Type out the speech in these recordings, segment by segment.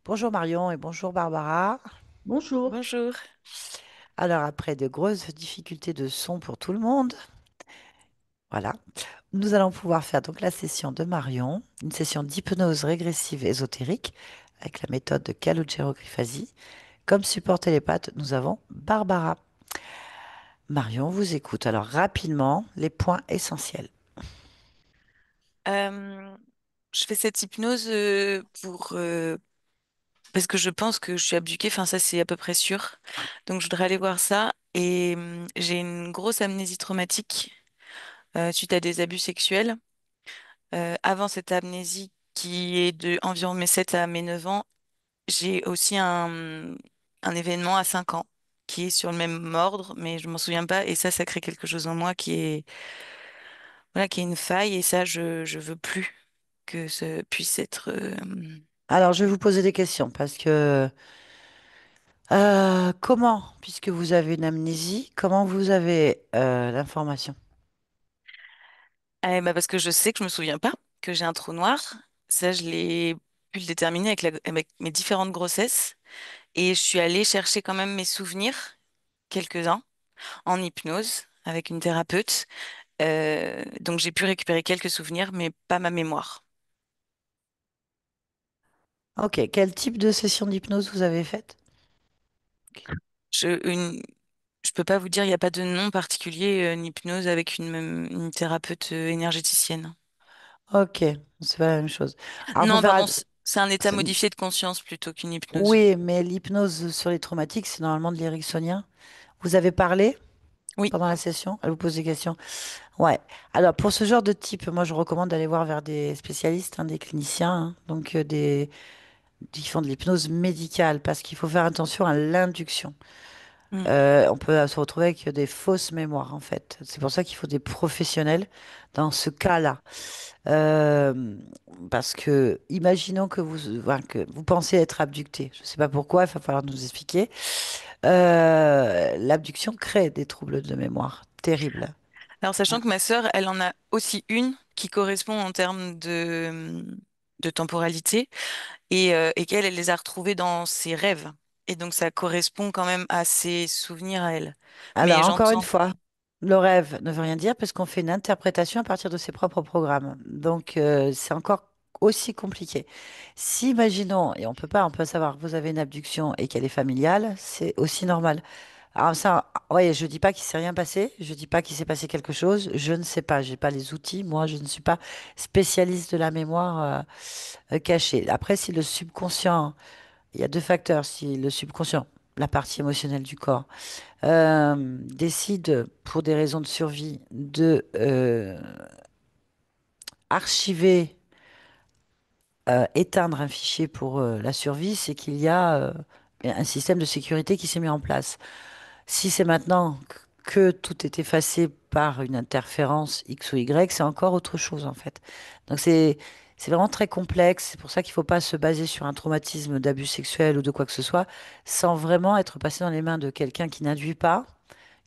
Bonjour Marion et bonjour Barbara. Bonjour. Bonjour. Alors après de grosses difficultés de son pour tout le monde, voilà, nous allons pouvoir faire donc la session de Marion, une session d'hypnose régressive ésotérique avec la méthode de Calogero-Grifasi. Comme support télépathe, nous avons Barbara. Marion vous écoute. Alors rapidement, les points essentiels. Euh, je fais cette hypnose parce que je pense que je suis abduquée. Enfin, ça, c'est à peu près sûr. Donc, je voudrais aller voir ça. Et j'ai une grosse amnésie traumatique suite à des abus sexuels. Avant cette amnésie qui est de environ mes 7 à mes 9 ans, j'ai aussi un événement à 5 ans qui est sur le même ordre, mais je m'en souviens pas. Et ça crée quelque chose en moi voilà, qui est une faille. Et ça, je veux plus que ce puisse être. Alors je vais vous poser des questions parce que comment, puisque vous avez une amnésie, comment vous avez l'information? Bah parce que je sais que je me souviens pas que j'ai un trou noir. Ça, je l'ai pu le déterminer avec mes différentes grossesses. Et je suis allée chercher quand même mes souvenirs, quelques-uns, en hypnose avec une thérapeute. Donc j'ai pu récupérer quelques souvenirs, mais pas ma mémoire. Ok, quel type de session d'hypnose vous avez faite? Je, une, je peux pas vous dire, il n'y a pas de nom particulier, une hypnose avec une thérapeute énergéticienne. Ok, c'est pas la même chose. Alors, faut Non, faire. pardon, c'est un état C'est- modifié de conscience plutôt qu'une hypnose. Oui, mais l'hypnose sur les traumatiques, c'est normalement de l'éricksonien. Vous avez parlé Oui. pendant la session? Elle vous pose des questions? Ouais. Alors, pour ce genre de type, moi, je recommande d'aller voir vers des spécialistes, hein, des cliniciens, hein, donc qui font de l'hypnose médicale, parce qu'il faut faire attention à l'induction. Mm. On peut se retrouver avec des fausses mémoires, en fait. C'est pour ça qu'il faut des professionnels dans ce cas-là. Euh, Parce que, imaginons que enfin, que vous pensez être abducté. Je ne sais pas pourquoi, il va falloir nous expliquer. L'abduction crée des troubles de mémoire terribles. Alors, Hein. sachant que ma sœur, elle en a aussi une qui correspond en termes de temporalité et qu'elle, elle les a retrouvés dans ses rêves. Et donc, ça correspond quand même à ses souvenirs à elle. Mais Alors, encore une j'entends. fois, le rêve ne veut rien dire parce qu'on fait une interprétation à partir de ses propres programmes. Donc, c'est encore aussi compliqué. Si, imaginons, et on peut savoir que vous avez une abduction et qu'elle est familiale, c'est aussi normal. Alors ça, ouais, je dis pas qu'il s'est rien passé, je dis pas qu'il s'est passé quelque chose, je ne sais pas, j'ai pas les outils, moi je ne suis pas spécialiste de la mémoire cachée. Après, si le subconscient, il y a deux facteurs, si le subconscient, la partie émotionnelle du corps, décide pour des raisons de survie de archiver, éteindre un fichier pour la survie, c'est qu'il y a un système de sécurité qui s'est mis en place. Si c'est maintenant que tout est effacé par une interférence X ou Y, c'est encore autre chose en fait. Donc c'est vraiment très complexe. C'est pour ça qu'il ne faut pas se baser sur un traumatisme d'abus sexuel ou de quoi que ce soit, sans vraiment être passé dans les mains de quelqu'un qui n'induit pas,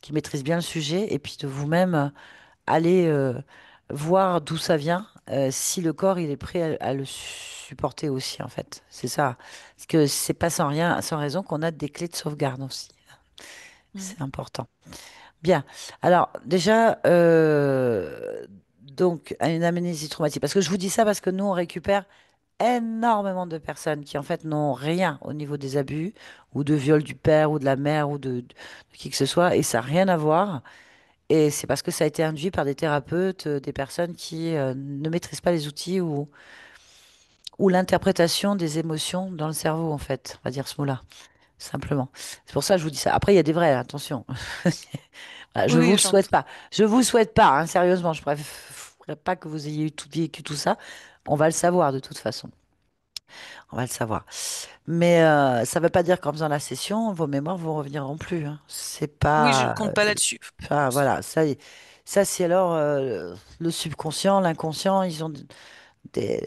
qui maîtrise bien le sujet, et puis de vous-même aller voir d'où ça vient, si le corps il est prêt à le supporter aussi en fait. C'est ça. Parce que c'est pas sans rien, sans raison qu'on a des clés de sauvegarde aussi. Mm. C'est important. Bien. Alors, déjà, donc, à une amnésie traumatique. Parce que je vous dis ça parce que nous, on récupère énormément de personnes qui, en fait, n'ont rien au niveau des abus ou de viol du père ou de la mère ou de qui que ce soit. Et ça n'a rien à voir. Et c'est parce que ça a été induit par des thérapeutes, des personnes qui ne maîtrisent pas les outils ou l'interprétation des émotions dans le cerveau, en fait. On va dire ce mot-là, simplement. C'est pour ça que je vous dis ça. Après, il y a des vrais, attention. Voilà, je Oui, vous oui, le souhaite pas. Je vous le souhaite pas, hein, sérieusement. Je préfère pas que vous ayez eu tout vécu tout ça. On va le savoir de toute façon. On va le savoir. Mais ça ne veut pas dire qu'en faisant la session, vos mémoires vous reveniront plus. Hein. C'est oui, je pas. compte pas là-dessus. Enfin, voilà. Ça c'est alors le subconscient, l'inconscient. Ils ont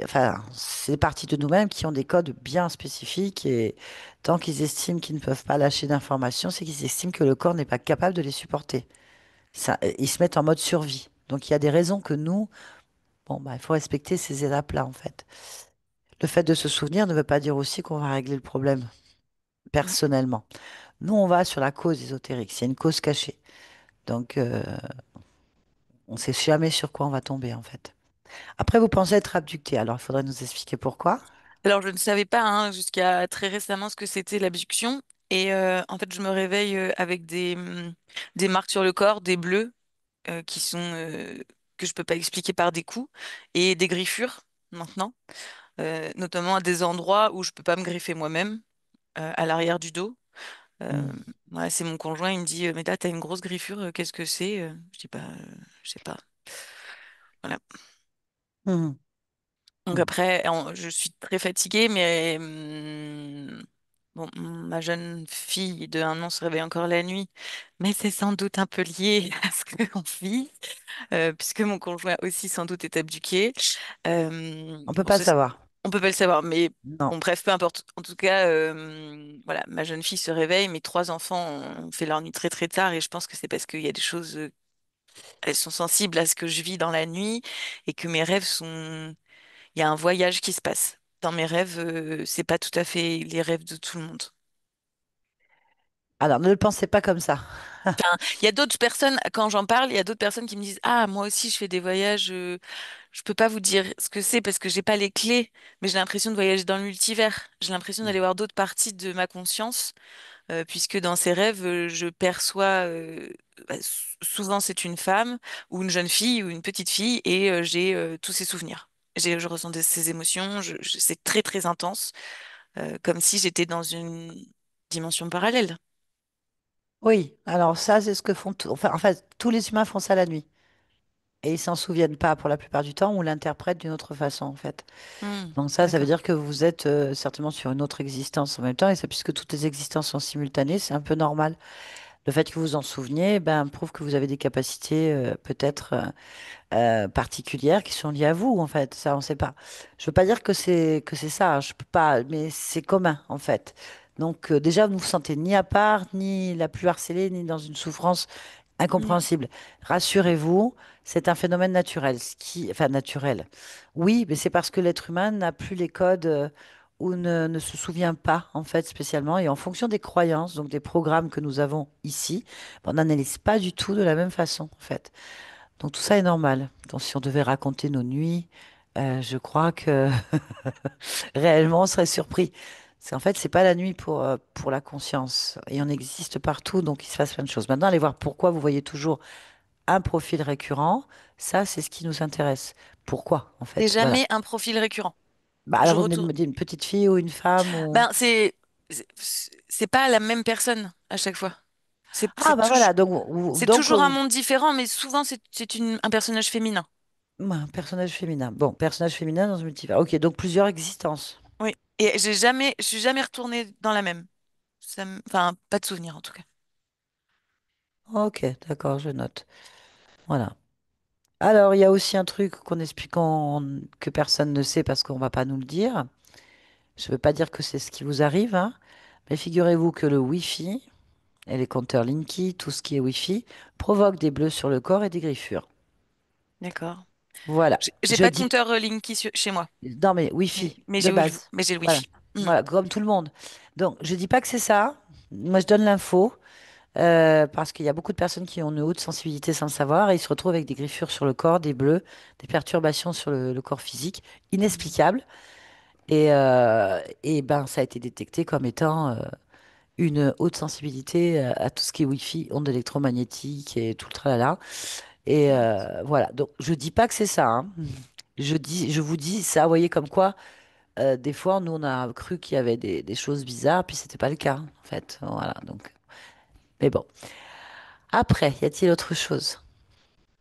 enfin, c'est des parties de nous-mêmes qui ont des codes bien spécifiques. Et tant qu'ils estiment qu'ils ne peuvent pas lâcher d'informations, c'est qu'ils estiment que le corps n'est pas capable de les supporter. Ça, ils se mettent en mode survie. Donc il y a des raisons que nous, bon, bah, il faut respecter ces étapes-là, en fait. Le fait de se souvenir ne veut pas dire aussi qu'on va régler le problème Mm. personnellement. Nous, on va sur la cause ésotérique. C'est une cause cachée. Donc, on ne sait jamais sur quoi on va tomber, en fait. Après, vous pensez être abducté. Alors, il faudrait nous expliquer pourquoi. Alors, je ne savais pas hein, jusqu'à très récemment ce que c'était l'abduction. Et en fait, je me réveille avec des marques sur le corps, des bleus, qui sont que je peux pas expliquer par des coups, et des griffures maintenant, notamment à des endroits où je peux pas me griffer moi-même, à l'arrière du dos. Euh, Hmm. ouais, c'est mon conjoint, il me dit, mais là, t'as une grosse griffure, qu'est-ce que c'est? Je dis, bah, je sais pas. Voilà. Mhm. Donc Mhm. après, je suis très fatiguée, mais bon, ma jeune fille de 1 an se réveille encore la nuit, mais c'est sans doute un peu lié à ce qu'on vit, puisque mon conjoint aussi sans doute est abduqué. On peut On pas savoir. on peut pas le savoir, mais Non. bon, bref, peu importe. En tout cas, voilà, ma jeune fille se réveille, mes 3 enfants ont fait leur nuit très très tard, et je pense que c'est parce qu'il y a des choses, elles sont sensibles à ce que je vis dans la nuit, et que mes rêves sont il y a un voyage qui se passe. Dans mes rêves, c'est pas tout à fait les rêves de tout le monde. Alors, ne le pensez pas comme ça. Il y a d'autres personnes, quand j'en parle, il y a d'autres personnes qui me disent, ah, moi aussi, je fais des voyages. Je peux pas vous dire ce que c'est parce que j'ai pas les clés, mais j'ai l'impression de voyager dans le multivers. J'ai l'impression d'aller voir d'autres parties de ma conscience, puisque dans ces rêves, je perçois, souvent c'est une femme ou une jeune fille ou une petite fille, et j'ai tous ces souvenirs. Je ressens ces émotions, c'est très très intense. Comme si j'étais dans une dimension parallèle. Oui, alors ça, c'est ce que font enfin, en fait, tous les humains font ça la nuit. Et ils s'en souviennent pas pour la plupart du temps ou l'interprètent d'une autre façon, en fait. Hmm, Donc ça veut d'accord. dire que vous êtes certainement sur une autre existence en même temps. Et ça, puisque toutes les existences sont simultanées, c'est un peu normal. Le fait que vous en souveniez, ben, prouve que vous avez des capacités peut-être particulières qui sont liées à vous, en fait. Ça, on ne sait pas. Je veux pas dire que c'est ça. Je peux pas, mais c'est commun, en fait. Donc déjà, vous ne vous sentez ni à part, ni la plus harcelée, ni dans une souffrance Hmm, incompréhensible. Rassurez-vous, c'est un phénomène naturel, enfin naturel. Oui, mais c'est parce que l'être humain n'a plus les codes ou ne se souvient pas, en fait, spécialement. Et en fonction des croyances, donc des programmes que nous avons ici, ben, on n'analyse pas du tout de la même façon, en fait. Donc tout ça est normal. Donc si on devait raconter nos nuits, je crois que réellement on serait surpris. En fait, c'est pas la nuit pour la conscience. Et on existe partout, donc il se passe plein de choses. Maintenant, allez voir pourquoi vous voyez toujours un profil récurrent. Ça, c'est ce qui nous intéresse. Pourquoi, en c'est fait? Voilà. jamais un profil récurrent. Bah, alors, Je vous venez de retourne. me dire une petite fille ou une femme ou... Ben, c'est c'est pas la même personne à chaque fois. Ah, bah voilà. Donc, C'est toujours un monde différent, mais souvent c'est un personnage féminin. un personnage féminin. Bon, personnage féminin dans un multivers. Ok, donc plusieurs existences. Oui. Et je suis jamais retournée dans la même. Enfin, pas de souvenir en tout cas. Ok, d'accord, je note. Voilà. Alors, il y a aussi un truc qu'on explique, que personne ne sait parce qu'on va pas nous le dire. Je ne veux pas dire que c'est ce qui vous arrive, hein, mais figurez-vous que le Wi-Fi et les compteurs Linky, tout ce qui est Wi-Fi, provoquent des bleus sur le corps et des griffures. D'accord. Voilà. J'ai Je pas de dis, compteur Linky chez moi, non mais Wi-Fi mais de base. mais j'ai le Voilà. Wi-Fi. Hmm. Voilà, comme tout le monde. Donc, je dis pas que c'est ça. Moi, je donne l'info parce qu'il y a beaucoup de personnes qui ont une haute sensibilité sans le savoir et ils se retrouvent avec des griffures sur le corps, des bleus, des perturbations sur le corps physique Mhm. inexplicables. Et ben, ça a été détecté comme étant une haute sensibilité à tout ce qui est Wi-Fi, ondes électromagnétiques et tout le tralala. Et voilà. Donc, je dis pas que c'est ça, hein. Je vous dis ça, vous voyez, comme quoi, des fois, nous, on a cru qu'il y avait des choses bizarres, puis c'était pas le cas, en fait. Voilà. Donc, mais bon. Après, y a-t-il autre chose?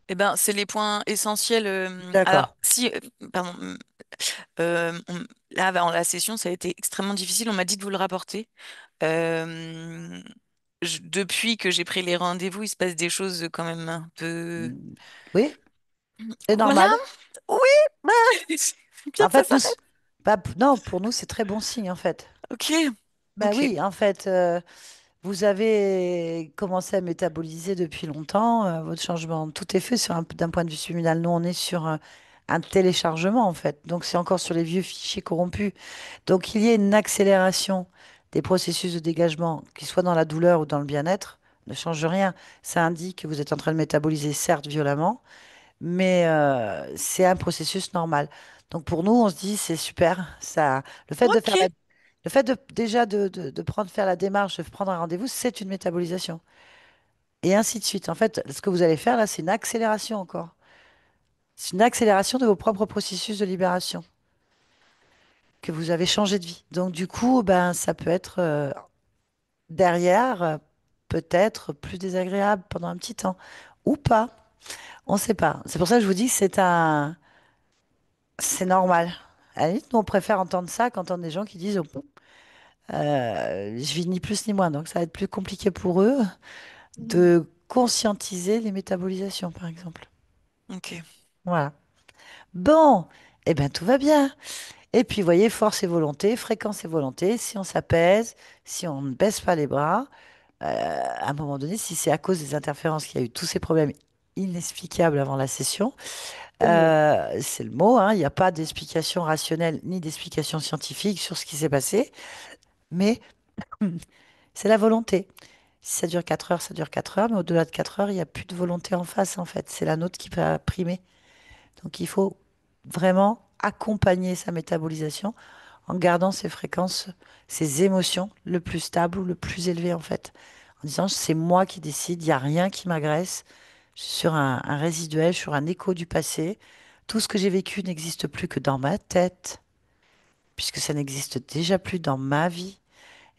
Eh ben, c'est les points essentiels. D'accord. Alors, si, pardon, là, dans la session, ça a été extrêmement difficile. On m'a dit de vous le rapporter. Euh, Depuis que j'ai pris les rendez-vous, il se passe des choses quand même un peu. Mm. Oui, c'est Voilà, normal. oui, bah, c'est bien En que ça fait, nous, s'arrête. non, pour nous, c'est très bon signe, en fait. Ok, Ben ok. oui, en fait, vous avez commencé à métaboliser depuis longtemps. Votre changement, tout est fait d'un point de vue subliminal. Nous, on est sur un téléchargement en fait. Donc c'est encore sur les vieux fichiers corrompus. Donc qu'il y ait une accélération des processus de dégagement, qu'ils soient dans la douleur ou dans le bien-être, ne change rien. Ça indique que vous êtes en train de métaboliser, certes violemment, mais c'est un processus normal. Donc pour nous, on se dit c'est super. Ça, le fait de faire Ok, le fait de déjà de prendre faire la démarche, de prendre un rendez-vous, c'est une métabolisation. Et ainsi de suite. En fait, ce que vous allez faire là, c'est une accélération encore. C'est une accélération de vos propres processus de libération que vous avez changé de vie. Donc du coup, ben ça peut être derrière peut-être plus désagréable pendant un petit temps ou pas. On ne sait pas. C'est pour ça que je vous dis que c'est normal. À la limite, nous, on préfère entendre ça qu'entendre des gens qui disent oh, je vis ni plus ni moins. Donc, ça va être plus compliqué pour eux Mhm. de conscientiser les métabolisations, par exemple. Ok. Voilà. Bon, eh bien, tout va bien. Et puis, vous voyez, force et volonté, fréquence et volonté. Si on s'apaise, si on ne baisse pas les bras, à un moment donné, si c'est à cause des interférences qu'il y a eu tous ces problèmes inexplicables avant la session, C'est le mot. c'est le mot, hein, il n'y a pas d'explication rationnelle ni d'explication scientifique sur ce qui s'est passé, mais c'est la volonté. Si ça dure 4 heures, ça dure 4 heures, mais au-delà de 4 heures, il n'y a plus de volonté en face, en fait. C'est la nôtre qui va primer. Donc il faut vraiment accompagner sa métabolisation en gardant ses fréquences, ses émotions le plus stable ou le plus élevé, en fait. En disant, c'est moi qui décide, il n'y a rien qui m'agresse. Je suis sur un résiduel, sur un écho du passé. Tout ce que j'ai vécu n'existe plus que dans ma tête, puisque ça n'existe déjà plus dans ma vie.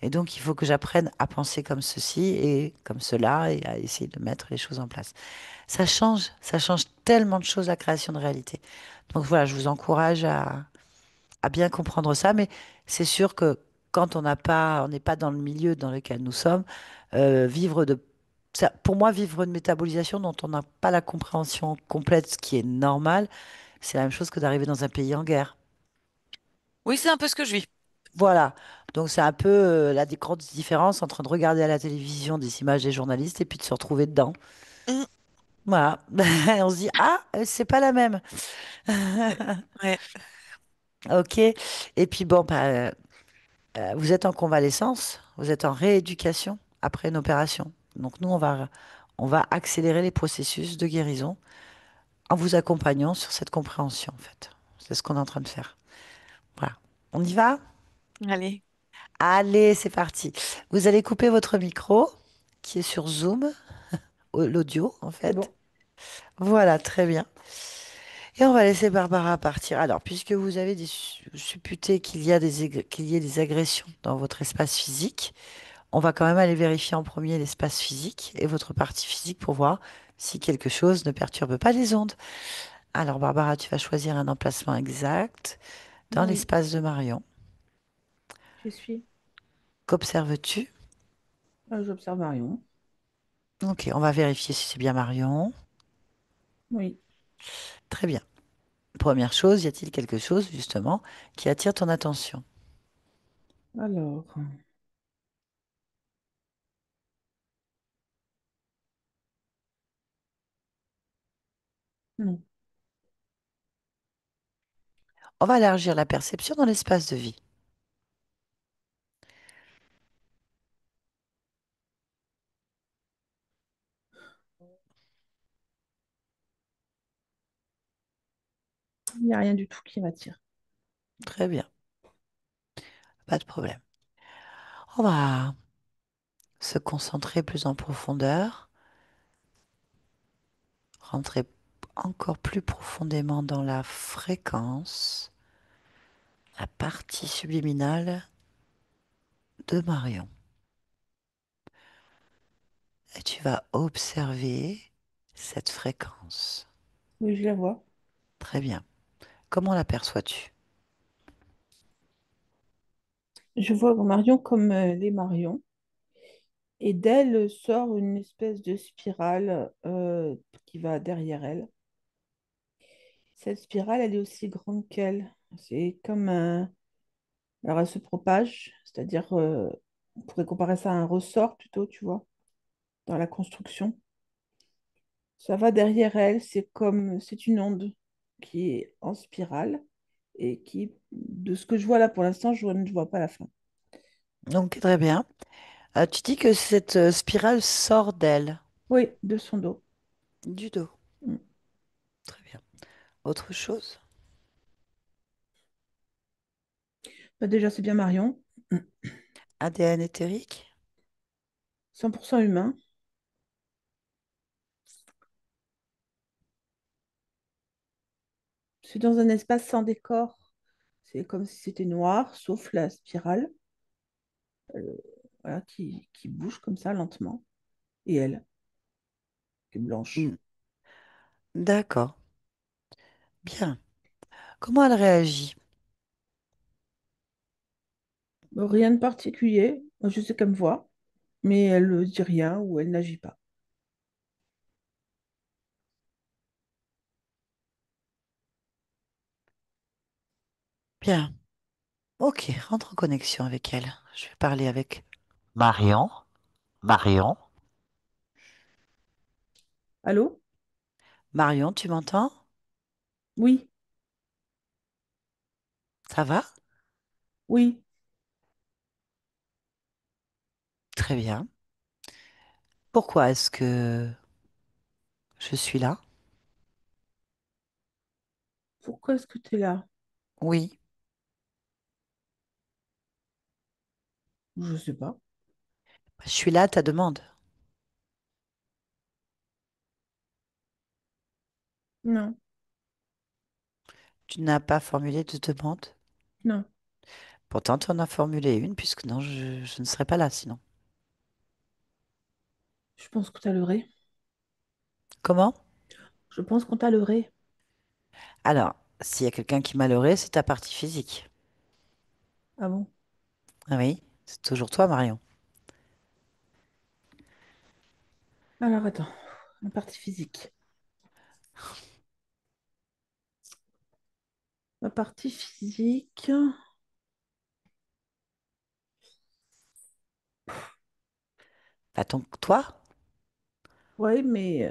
Et donc, il faut que j'apprenne à penser comme ceci et comme cela et à essayer de mettre les choses en place. Ça change tellement de choses la création de réalité. Donc voilà, je vous encourage à bien comprendre ça, mais c'est sûr que quand on n'est pas dans le milieu dans lequel nous sommes, vivre de, pour moi, vivre une métabolisation dont on n'a pas la compréhension complète, ce qui est normal, c'est la même chose que d'arriver dans un pays en guerre. Oui, c'est un peu ce que je vis. Voilà. Donc c'est un peu la grande différence entre de regarder à la télévision des images des journalistes et puis de se retrouver dedans. Mm. Voilà. On se dit, ah, c'est pas la même. Ouais. Ok. Et puis bon, bah, vous êtes en convalescence, vous êtes en rééducation après une opération. Donc nous, on va accélérer les processus de guérison en vous accompagnant sur cette compréhension, en fait. C'est ce qu'on est en train de faire. Voilà. On y va? Allez. Allez, c'est parti. Vous allez couper votre micro, qui est sur Zoom, l'audio, en C'est fait. bon. Voilà, très bien. Et on va laisser Barbara partir. Alors, puisque vous avez supputé qu'il y a qu'il y ait des agressions dans votre espace physique, on va quand même aller vérifier en premier l'espace physique et votre partie physique pour voir si quelque chose ne perturbe pas les ondes. Alors, Barbara, tu vas choisir un emplacement exact dans Oui, l'espace de Marion. je suis. Qu'observes-tu? J'observe Marion. Ok, on va vérifier si c'est bien Marion. Oui. Très bien. Première chose, y a-t-il quelque chose, justement, qui attire ton attention? Alors, non, On va élargir la perception dans l'espace de vie. il n'y a rien du tout qui m'attire. Très bien, pas de problème. On va se concentrer plus en profondeur, rentrer encore plus profondément dans la fréquence, la partie subliminale de Marion. Et tu vas observer cette fréquence. Oui, je la vois. Très bien. Comment l'aperçois-tu? Je vois Marion comme les Marions. Et d'elle sort une espèce de spirale qui va derrière elle. Cette spirale, elle est aussi grande qu'elle. C'est comme un... Alors, elle se propage, c'est-à-dire, on pourrait comparer ça à un ressort plutôt, tu vois, dans la construction. Ça va derrière elle, c'est comme... C'est une onde. qui est en spirale et qui, de ce que je vois là pour l'instant, je ne vois pas la fin. Donc, très bien. Tu dis que cette spirale sort d'elle, Oui, de son dos. du dos. Mm. Très bien. Autre chose? Bah, déjà, c'est bien Marion. Mm. ADN éthérique? 100% humain. C'est dans un espace sans décor. C'est comme si c'était noir, sauf la spirale, voilà, qui bouge comme ça lentement. Et elle, qui est blanche. Hmm. D'accord. Bien. Comment elle réagit? Rien de particulier. Moi, je sais qu'elle me voit, mais elle ne dit rien ou elle n'agit pas. Bien. Ok, rentre en connexion avec elle. Je vais parler avec Marion. Marion. Allô? Marion, tu m'entends? Oui, Ça va? oui. Très bien. Pourquoi est-ce que je suis là? Pourquoi est-ce que tu es là? Oui. Je sais pas. Je suis là à ta demande. Non, Tu n'as pas formulé de demande. non. Pourtant, tu en as formulé une, puisque non, je ne serais pas là sinon. Je pense qu'on t'a leurré. Comment? Je pense qu'on t'a leurré. Alors, s'il y a quelqu'un qui m'a leurré, c'est ta partie physique. Ah bon? Ah oui, c'est toujours toi, Marion. Alors attends, la partie physique. La partie physique. Bah, toi? Oui, mais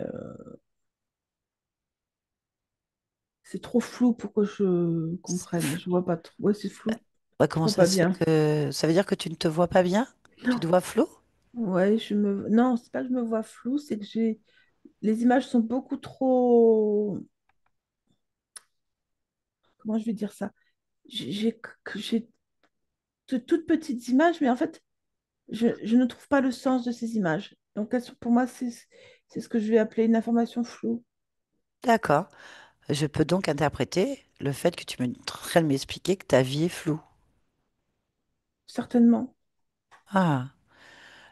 c'est trop flou pour que je comprenne. Je vois pas trop. Ouais, c'est flou. Ouais, Je comment vois ça pas se fait bien. que... Ça veut dire que tu ne te vois pas bien? Tu te Non. vois flou? Ouais, je me. Non, c'est pas que je me vois flou, c'est que j'ai. Les images sont beaucoup trop. Comment je vais dire ça? J'ai de toutes petites images, mais en fait, je ne trouve pas le sens de ces images. Donc, pour moi, c'est ce que je vais appeler une information floue. D'accord. Je peux donc interpréter le fait que tu es en train de m'expliquer que ta vie est floue. Certainement. Ah,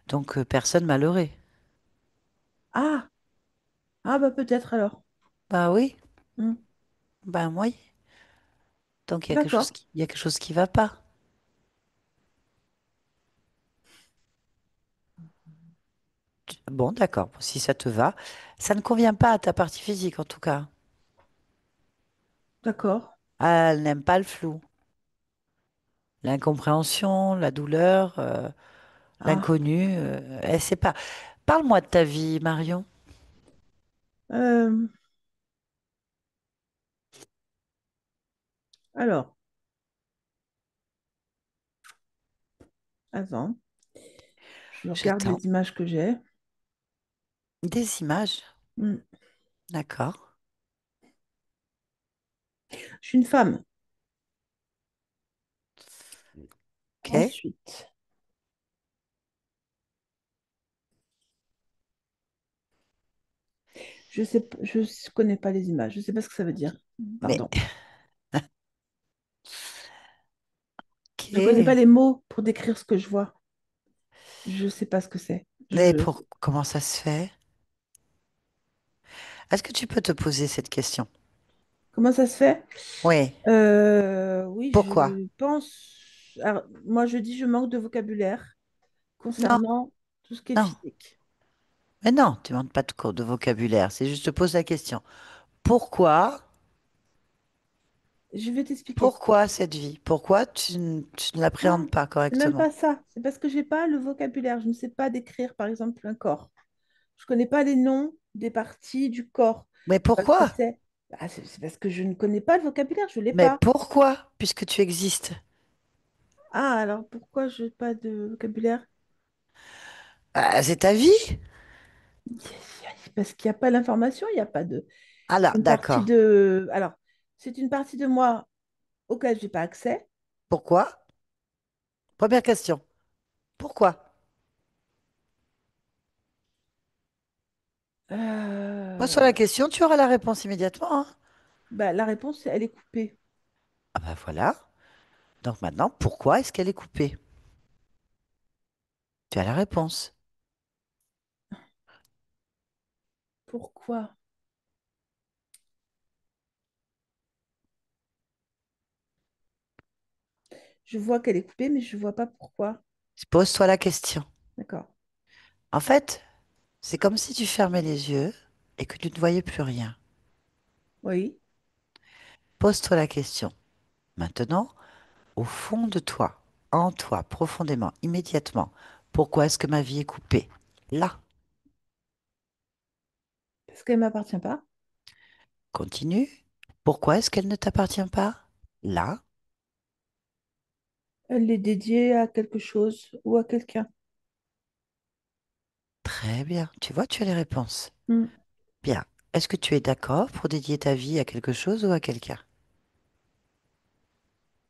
donc personne m'a leurré. Ah! Ah, bah peut-être alors. Bah oui, Hmm. bah oui. Donc D'accord, il y a quelque chose qui va pas. Bon, d'accord, si ça te va. Ça ne convient pas à ta partie physique, en tout cas. d'accord. Ah, elle n'aime pas le flou. L'incompréhension, la douleur, Ah. l'inconnu, elle sait pas. Parle-moi de ta vie, Marion. Euh, alors, attends. Je regarde J'attends. les images que j'ai. Des images. Hmm. D'accord. Je suis une femme. Ok. Ensuite, je sais, je connais pas les images. Je sais pas ce que ça veut dire. Mais, Pardon. Je connais pas ok. les mots pour décrire ce que je vois. Je sais pas ce que c'est. Mais Je... comment ça se fait? Est-ce que tu peux te poser cette question? Comment ça se fait? Oui. Oui, Pourquoi? je pense. Alors, moi, je dis je manque de vocabulaire Non, concernant tout ce qui est non. physique. Mais non, tu ne demandes pas de cours de vocabulaire. C'est juste, je te pose la question. Pourquoi? Je vais t'expliquer. Pourquoi cette vie? Pourquoi tu ne l'appréhendes Non, pas c'est même correctement? pas ça. C'est parce que j'ai pas le vocabulaire. Je ne sais pas décrire, par exemple, un corps. Je connais pas les noms des parties du corps. Mais Je sais pas ce que pourquoi? c'est. Ah, c'est parce que je ne connais pas le vocabulaire, je ne l'ai Mais pas. pourquoi, puisque tu existes? Ah, alors pourquoi je n'ai pas de vocabulaire? Ah, c'est ta vie? Parce qu'il n'y a pas l'information, il n'y a pas de... Alors, Une partie d'accord. de... Alors, c'est une partie de moi auquel je n'ai pas accès. Pourquoi? Première question. Pourquoi? Pose-toi la Euh, question, tu auras la réponse immédiatement, hein. Bah, la réponse, elle est coupée. Ah ben voilà. Donc maintenant, pourquoi est-ce qu'elle est coupée? Tu as la réponse. Pourquoi? Je vois qu'elle est coupée, mais je ne vois pas pourquoi. Pose-toi la question. D'accord. En fait, c'est comme si tu fermais les yeux et que tu ne voyais plus rien. Oui. Pose-toi la question. Maintenant, au fond de toi, en toi, profondément, immédiatement, pourquoi est-ce que ma vie est coupée? Là, Parce qu'elle ne m'appartient pas. continue. Pourquoi est-ce qu'elle ne t'appartient pas? Là, Elle est dédiée à quelque chose ou à quelqu'un. très bien. Tu vois, tu as les réponses. Hmm. Bien. Est-ce que tu es d'accord pour dédier ta vie à quelque chose ou à quelqu'un?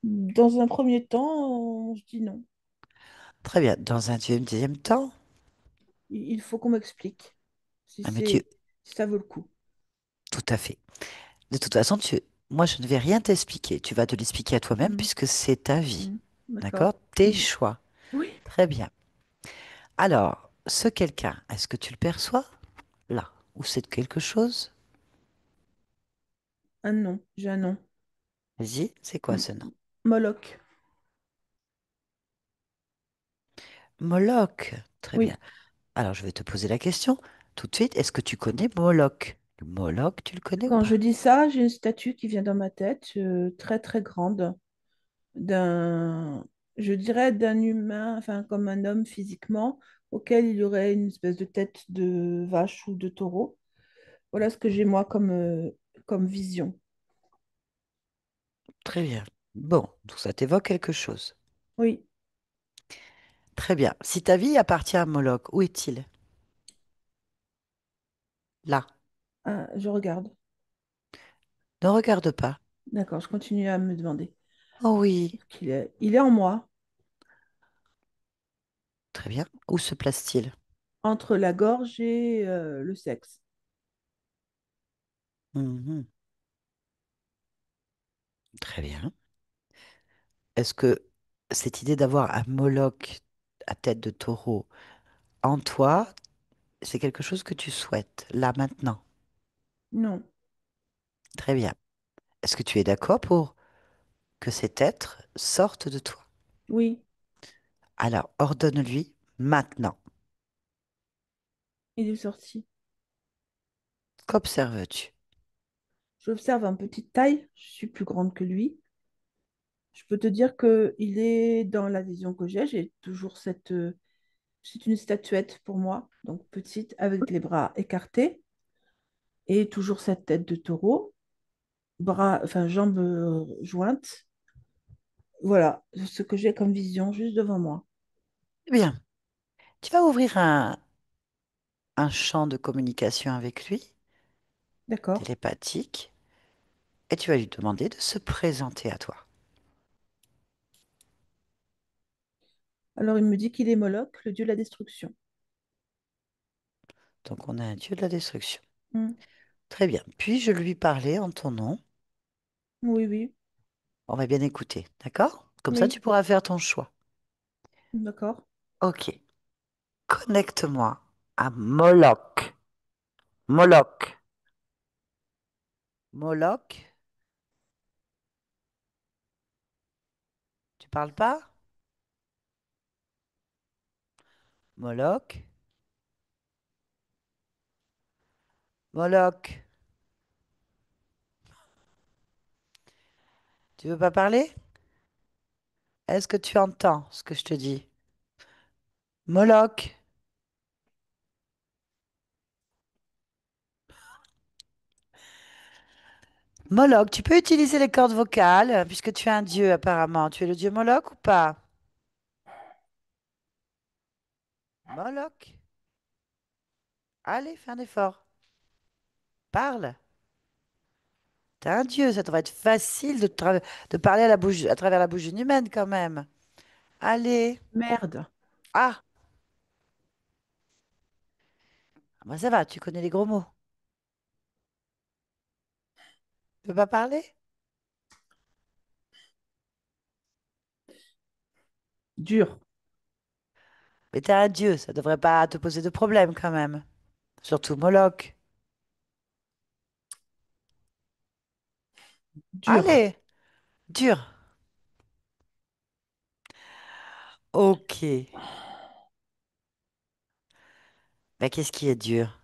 Dans un premier temps, je dis non. Très bien. Dans un deuxième temps, Il faut qu'on m'explique si ah, mais tu... si ça vaut le coup. Tout à fait. De toute façon, moi, je ne vais rien t'expliquer. Tu vas te l'expliquer à toi-même Hmm. puisque c'est ta vie. Hmm. D'accord? D'accord. Tes Hmm. choix. Oui. Très bien. Alors, ce quelqu'un, est-ce que tu le perçois là? Ou c'est quelque chose? Un nom. J'ai un nom. Vas-y, c'est quoi Hmm. ce nom? Moloch. Moloch. Très bien. Oui. Alors, je vais te poser la question tout de suite. Est-ce que tu connais Moloch? Le Moloch, tu le connais ou Quand je pas? dis ça, j'ai une statue qui vient dans ma tête, très très grande, d'un, je dirais d'un humain, enfin comme un homme physiquement, auquel il y aurait une espèce de tête de vache ou de taureau. Voilà ce que j'ai moi comme vision. Très bien. Bon, donc ça t'évoque quelque chose. Oui. Très bien. Si ta vie appartient à Moloch, où est-il? Là. Ah, je regarde. Ne regarde pas. D'accord, je continue à me demander. Oh oui. Il est en moi, Très bien. Où se place-t-il? entre la gorge et le sexe. Mhm. Très bien. Est-ce que cette idée d'avoir un Moloch à tête de taureau en toi, c'est quelque chose que tu souhaites, là, maintenant? Non. Très bien. Est-ce que tu es d'accord pour que cet être sorte de toi? Oui, Alors, ordonne-lui maintenant. il est sorti. Qu'observes-tu? J'observe un petite taille, je suis plus grande que lui. Je peux te dire que il est dans la vision que j'ai toujours c'est une statuette pour moi, donc petite, avec les bras écartés, et toujours cette tête de taureau, enfin jambes jointes. Voilà ce que j'ai comme vision juste devant moi. Eh bien, tu vas ouvrir un champ de communication avec lui, D'accord. télépathique, et tu vas lui demander de se présenter à toi. Alors il me dit qu'il est Moloch, le dieu de la destruction. Donc, on a un dieu de la destruction. Hmm. Très bien. Puis-je lui parler en ton nom? Oui, oui, On va bien écouter, d'accord? Comme ça, oui, tu pourras faire ton choix. d'accord. Ok. Connecte-moi à Moloch. Moloch. Moloch. Tu parles pas? Moloch. Moloch. Tu veux pas parler? Est-ce que tu entends ce que je te dis? Moloch. Moloch, tu peux utiliser les cordes vocales, puisque tu es un dieu apparemment. Tu es le dieu Moloch ou pas? Moloch, allez, fais un effort. Parle. T'es un dieu, ça devrait être facile de parler à travers la bouche d'une humaine quand même. Allez. Merde. Ah, bah ça va, tu connais les gros mots. Tu peux pas parler? Dur. Mais t'es un dieu, ça devrait pas te poser de problème quand même. Surtout Moloch. Dur. Allez, dur. Ok. Mais qu'est-ce qui est dur?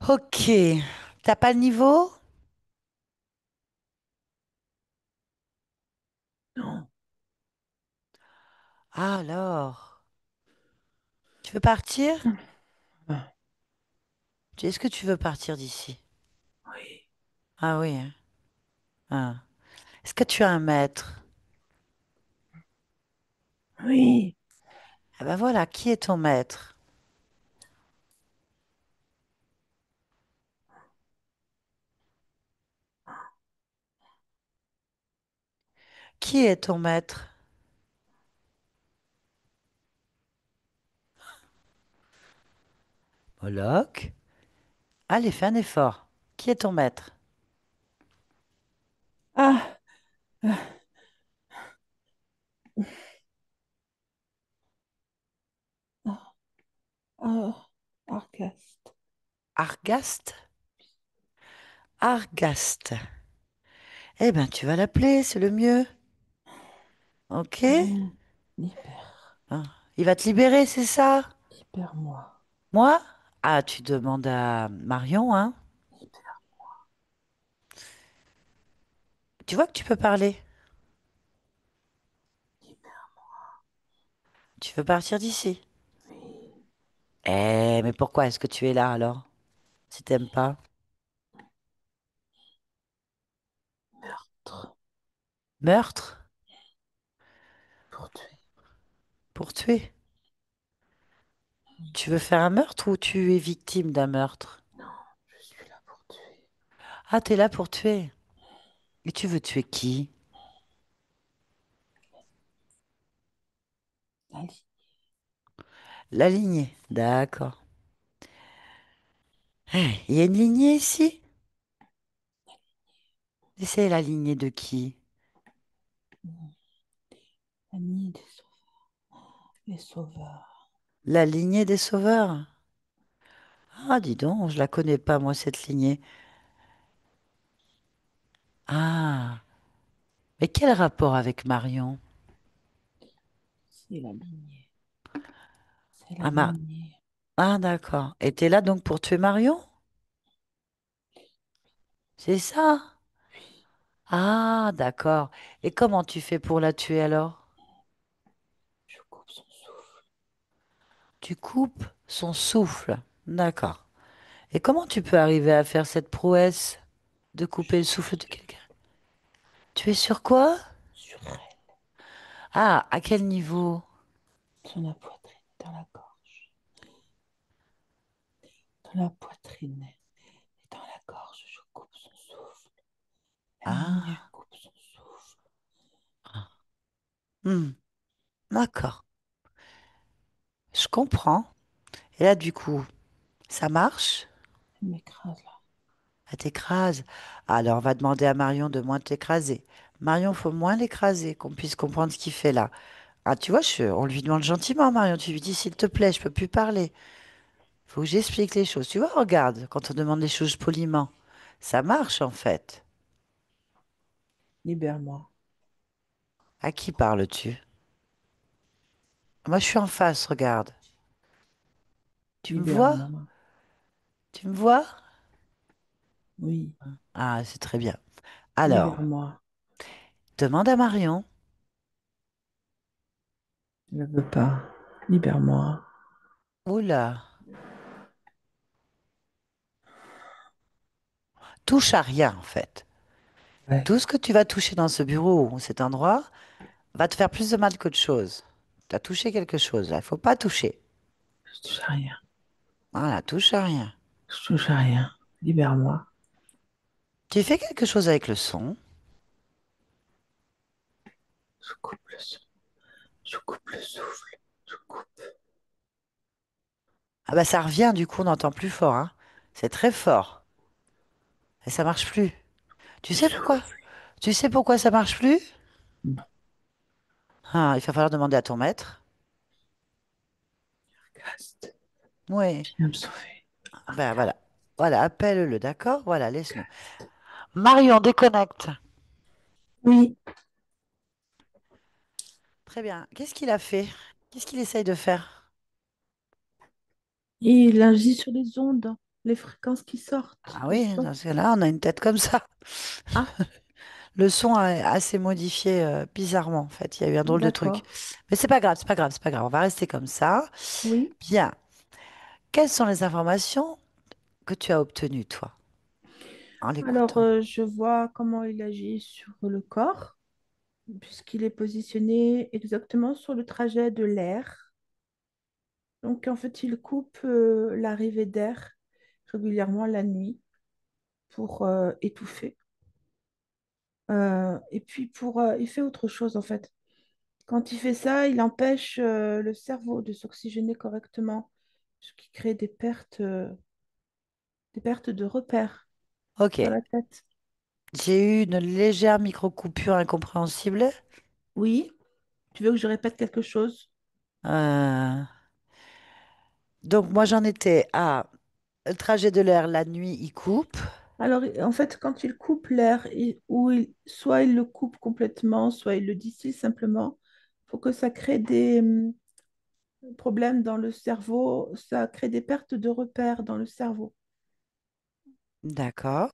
Ok. T'as pas le niveau? Non. Alors, tu veux partir? Ah, Est-ce que tu veux partir d'ici? oui. Ah oui, hein. Ah. Est-ce que tu as un maître? Oui. Ah ben voilà, qui est ton maître? Qui est ton maître? Moloch? Allez, fais un effort. Qui est ton maître? Ah, ah, ah, ah. Arcaste. Argaste? Argaste. Eh ben, tu vas l'appeler, c'est le mieux. Ok? Hmm. Libère. Ah. Il va te libérer, c'est ça? Libère-moi. Moi? Ah, tu demandes à Marion, hein? Libère. Tu vois que tu peux parler. Libère. Tu veux partir d'ici. Oui. Mais pourquoi est-ce que tu es là alors? Si t'aimes pas. Meurtre. Meurtre? Pour tuer. Pour tuer? Tu veux faire un meurtre ou tu es victime d'un meurtre? Non, je suis là pour tuer. Ah, t'es là pour tuer. Et tu veux tuer qui? Ali. La lignée. D'accord. Il y a une lignée ici? Et c'est la lignée de qui? Annie des les sauveurs. La lignée des sauveurs? Ah, dis donc, je la connais pas, moi, cette lignée. Ah, mais quel rapport avec Marion? C'est la lignée. C'est la Ah, lignée. ah, d'accord. Et t'es là donc pour tuer Marion? C'est ça? Oui, Ah, d'accord. Et comment tu fais pour la tuer alors? je coupe son souffle. Tu coupes son souffle. D'accord. Et comment tu peux arriver à faire cette prouesse de Je couper le suis souffle de quelqu'un? Tu es sur quoi? sur elle. Ah, à quel niveau? Dans la poitrine, dans la gorge. Dans la poitrine et dans la gorge, je coupe son souffle. Annie, je Ah, coupe son souffle. hmm, d'accord. Je comprends. Et là, du coup, ça marche? Elle m'écrase là. Elle t'écrase. Alors, on va demander à Marion de moins t'écraser. Marion, faut moins l'écraser, qu'on puisse comprendre ce qu'il fait là. Ah, tu vois, on lui demande gentiment, Marion. Tu lui dis, s'il te plaît, je peux plus parler. Faut que j'explique les choses. Tu vois, regarde, quand on demande les choses poliment, ça marche en fait. Libère-moi. À qui parles-tu? Moi, je suis en face, regarde. Tu me vois? Libère-moi. Tu me vois? Oui, Ah, c'est très bien. Alors, libère-moi. demande à Marion. Je ne veux pas. libère-moi. Oula, touche à rien en fait. Ouais, Tout ce que tu vas toucher dans ce bureau ou cet endroit va te faire plus de mal qu'autre chose. Tu as touché quelque chose, il ne faut pas toucher. je touche à rien. Voilà, touche à rien. Je touche à rien. Libère-moi. Tu fais quelque chose avec le son. Je coupe le son. Je coupe le souffle. Je coupe. Ah bah ça revient, du coup on entend plus fort, hein. C'est très fort. Et ça marche plus. Tu Le sais pourquoi? souffle. Tu sais pourquoi ça marche plus? Non, Ah, il va falloir demander à ton maître. Cast. Oui. Viens me sauver. Ah ben voilà. Voilà, appelle-le, d'accord? Voilà, laisse-nous. Marion, déconnecte. Oui, Très bien. Qu'est-ce qu'il a fait? Qu'est-ce qu'il essaye de faire? il agit sur les ondes, les fréquences qui sortent Ah du oui, son. parce que là, on a une tête comme ça. Ah, Le son a assez modifié bizarrement, en fait. Il y a eu un drôle de truc. d'accord. Mais c'est pas grave, c'est pas grave, c'est pas grave. On va rester comme ça. Oui. Bien. Quelles sont les informations que tu as obtenues, toi, en Alors, l'écoutant? je vois comment il agit sur le corps, puisqu'il est positionné exactement sur le trajet de l'air. Donc, en fait, il coupe l'arrivée d'air régulièrement la nuit pour étouffer. Et puis, il fait autre chose, en fait. Quand il fait ça, il empêche le cerveau de s'oxygéner correctement, ce qui crée des pertes de repères Ok. dans la tête. J'ai eu une légère micro-coupure incompréhensible. Oui, tu veux que je répète quelque chose? Euh, Donc, moi, j'en étais à le trajet de l'air la nuit, il coupe. Alors, en fait, quand il coupe l'air, soit il le coupe complètement, soit il le distille simplement, pour que ça crée des problèmes dans le cerveau, ça crée des pertes de repères dans le cerveau. D'accord.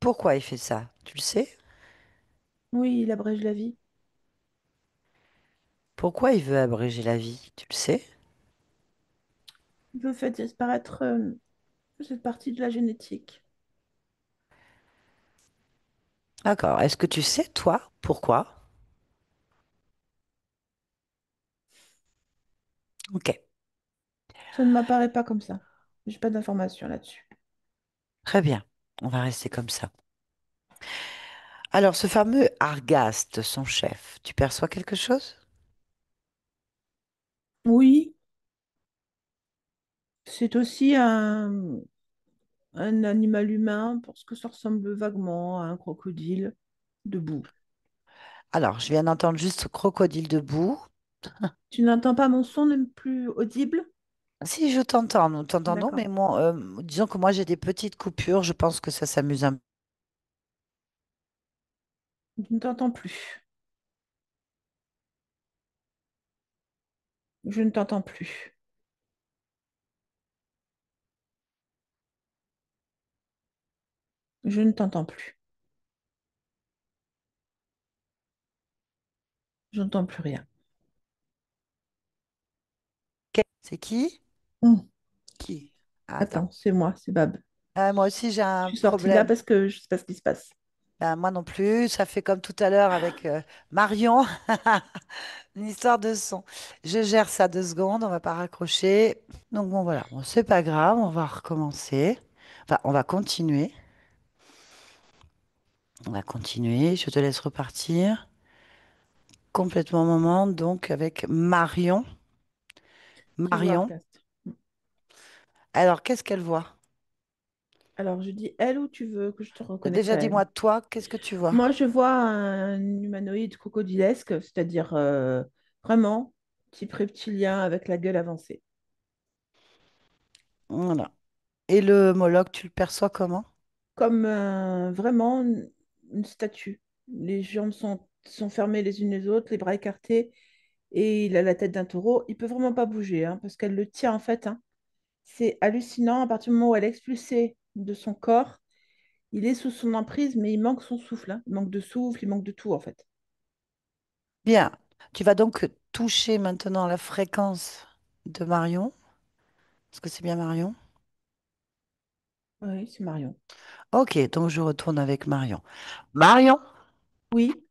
Pourquoi il fait ça? Tu le sais? Oui, il abrège la vie. Pourquoi il veut abréger la vie? Tu le sais? Il veut faire disparaître cette partie de la génétique. D'accord. Est-ce que tu sais, toi, pourquoi? Ok. Ça ne m'apparaît pas comme ça. Je n'ai pas d'informations là-dessus. Très bien. On va rester comme ça. Alors, ce fameux Argaste, son chef, tu perçois quelque chose? Oui, c'est aussi un animal humain parce que ça ressemble vaguement à un crocodile debout. Alors, je viens d'entendre juste crocodile debout. Tu n'entends pas mon son n'est plus audible? Si je t'entends, nous t'entendons, D'accord. mais disons que moi j'ai des petites coupures, je pense que ça s'amuse un peu. Je ne t'entends plus. Je ne t'entends plus. Je ne t'entends plus. Je n'entends plus rien. C'est qui? Hum, Qui? Attends. Attends, c'est moi, c'est Bab. Moi aussi j'ai Je un suis sortie là problème. parce que je ne sais pas ce qui se passe. Moi non plus, ça fait comme tout à l'heure avec Marion, une histoire de son. Je gère ça 2 secondes, on va pas raccrocher. Donc bon voilà, bon, c'est pas grave, on va recommencer. Enfin, on va continuer. On va continuer, je te laisse repartir. Complètement au moment, donc avec Marion. Je vois Marion, Arcast. alors qu'est-ce qu'elle voit? Alors, je dis elle ou tu veux que je te reconnecte Déjà à elle? dis-moi toi, qu'est-ce que tu vois? Moi, je vois un humanoïde crocodilesque, c'est-à-dire vraiment type reptilien avec la gueule avancée. Voilà. Et le homologue, tu le perçois comment? Comme vraiment une statue. Les jambes sont fermées les unes les autres, les bras écartés, et il a la tête d'un taureau. Il peut vraiment pas bouger, hein, parce qu'elle le tient en fait, hein. C'est hallucinant à partir du moment où elle est expulsée de son corps. Il est sous son emprise, mais il manque son souffle, hein. Il manque de souffle, il manque de tout en fait. Bien. Tu vas donc toucher maintenant la fréquence de Marion. Est-ce que c'est bien Marion? Oui, c'est Marion. Ok, donc je retourne avec Marion. Marion, Oui,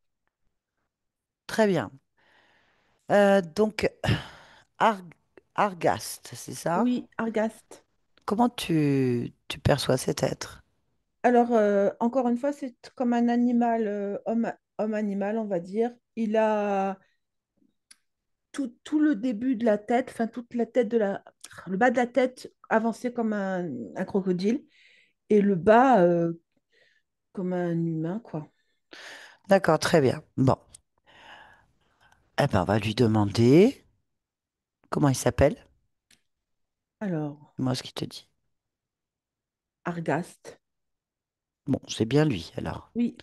très bien. Donc, Ar- Argast, c'est ça? oui, Argast. Comment tu perçois cet être? Alors, encore une fois, c'est comme un animal, homme-animal, on va dire. Il a tout le début de la tête, enfin, toute la tête le bas de la tête avancé comme un crocodile et le bas comme un humain, quoi. D'accord, très bien. Bon, eh ben, on va lui demander comment il s'appelle. Alors, Moi, ce qu'il te dit. Argast. Bon, c'est bien lui, alors. Oui,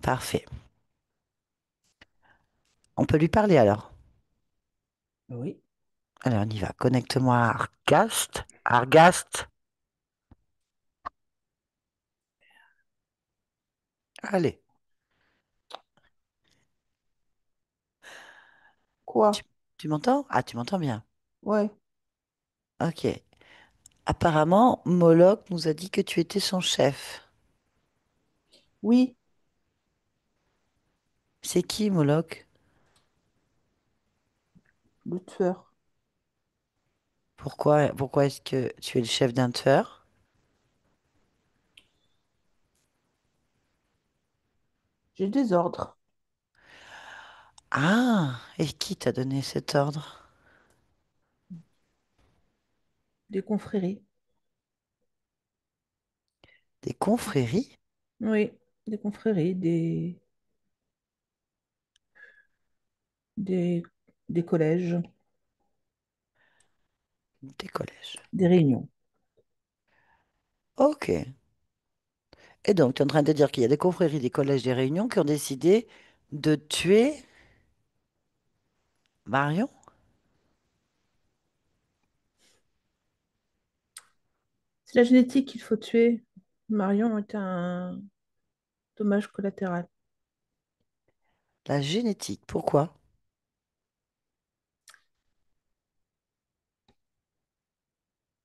Parfait. On peut lui parler alors. oui, Alors, on y va. Connecte-moi à Argast. Argast. Allez. Tu, quoi? tu m'entends? Ah, tu m'entends bien. Ouais, Ok. Apparemment, Moloch nous a dit que tu étais son chef. oui, C'est qui, Moloch? le tueur. Pourquoi est-ce que tu es le chef d'un tueur? J'ai des ordres, Ah, et qui t'a donné cet ordre? des confréries. Des confréries? Oui, des confréries, des, des collèges, Des collèges. des réunions. Ok. Et donc, tu es en train de dire qu'il y a des confréries, des collèges, des réunions qui ont décidé de tuer Marion? C'est la génétique qu'il faut tuer. Marion est un dommage collatéral. La génétique. Pourquoi?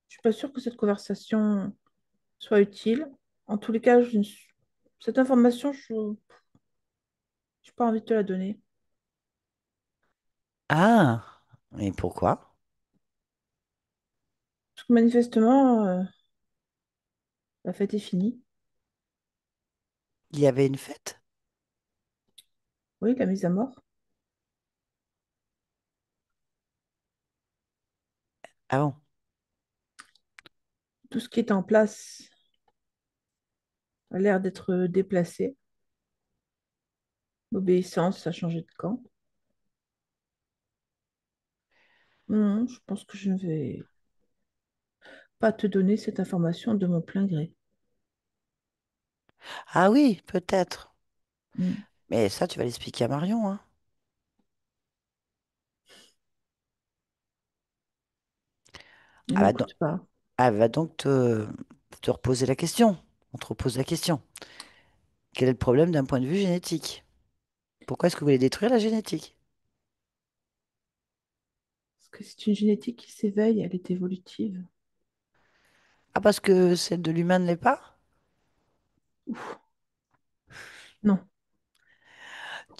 Je suis pas sûre que cette conversation soit utile. En tous les cas, cette information, je n'ai pas envie de te la donner. Ah, et pourquoi? Parce que manifestement, la fête est finie. Il y avait une fête? Oui, la mise à mort. Ah bon? Tout ce qui est en place a l'air d'être déplacé. L'obéissance a changé de camp. Non, je pense que je ne vais pas te donner cette information de mon plein gré. Ah oui, peut-être. Mm. Mais ça, tu vas l'expliquer à Marion, hein. Il Elle va donc, m'écoute pas. elle va donc te reposer la question. On te repose la question. Quel est le problème d'un point de vue génétique? Pourquoi est-ce que vous voulez détruire la génétique? Parce que c'est une génétique qui s'éveille, elle est évolutive. Ah, parce que celle de l'humain ne l'est pas? Ouf. Non,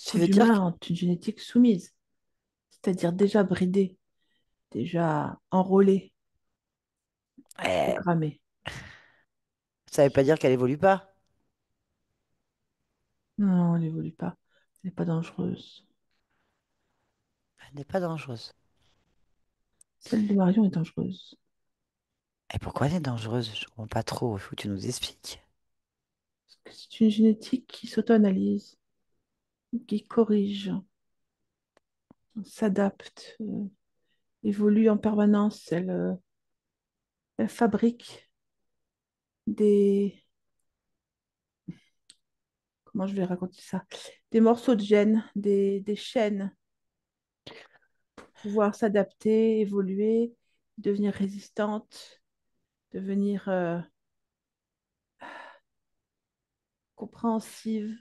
Tu beaucoup veux dire d'humains ont une génétique soumise, c'est-à-dire déjà bridée, déjà enrôlée, que programmée. ça veut pas dire qu'elle évolue pas? Non, elle n'évolue pas. Elle n'est pas dangereuse. Elle n'est pas dangereuse. Celle de Marion est dangereuse. Et pourquoi elle est dangereuse? Je comprends pas trop. Il faut que tu nous expliques. Parce que c'est une génétique qui s'auto-analyse, qui corrige, s'adapte, évolue en permanence. Elle fabrique des... Comment je vais raconter ça? Des morceaux de gènes, des chaînes pour pouvoir s'adapter, évoluer, devenir résistante, devenir compréhensive.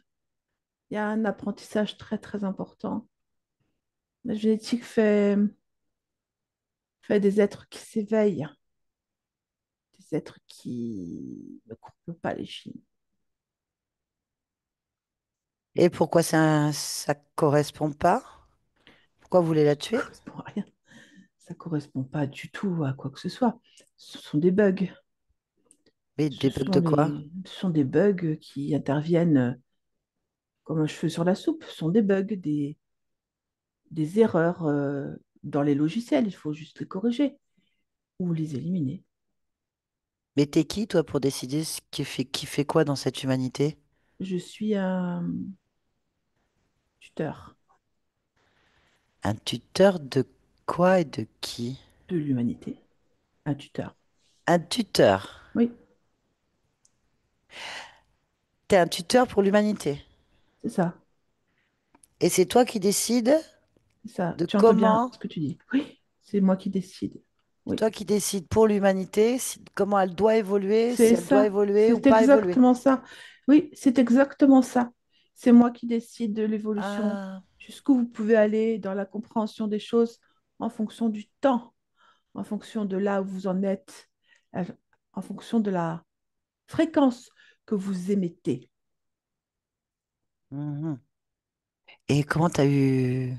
Il y a un apprentissage très très important. La génétique fait des êtres qui s'éveillent, des êtres qui ne courent pas les chines. Et pourquoi ça correspond pas? Pourquoi vous voulez la Ça tuer? correspond à rien. Ça correspond pas du tout à quoi que ce soit. Ce sont des bugs. Mais des bugs de quoi? Ce sont des bugs qui interviennent comme un cheveu sur la soupe. Ce sont des bugs, des erreurs dans les logiciels. Il faut juste les corriger ou les éliminer. Mais t'es qui, toi, pour décider qui fait quoi dans cette humanité? Je suis un tuteur Un tuteur de quoi et de qui? de l'humanité. Un tuteur. Un tuteur. Oui, T'es un tuteur pour l'humanité. c'est ça. Et c'est toi qui décides C'est ça. de Tu entends bien comment, ce que tu dis. Oui, c'est moi qui décide. c'est Oui, toi qui décides pour l'humanité comment elle doit évoluer, si c'est elle doit ça. évoluer ou C'est pas évoluer. exactement ça. Oui, c'est exactement ça. C'est moi qui décide de l'évolution, Ah, jusqu'où vous pouvez aller dans la compréhension des choses en fonction du temps, en fonction de là où vous en êtes, euh, en fonction de la fréquence que vous émettez. mhm. Et comment t'as eu,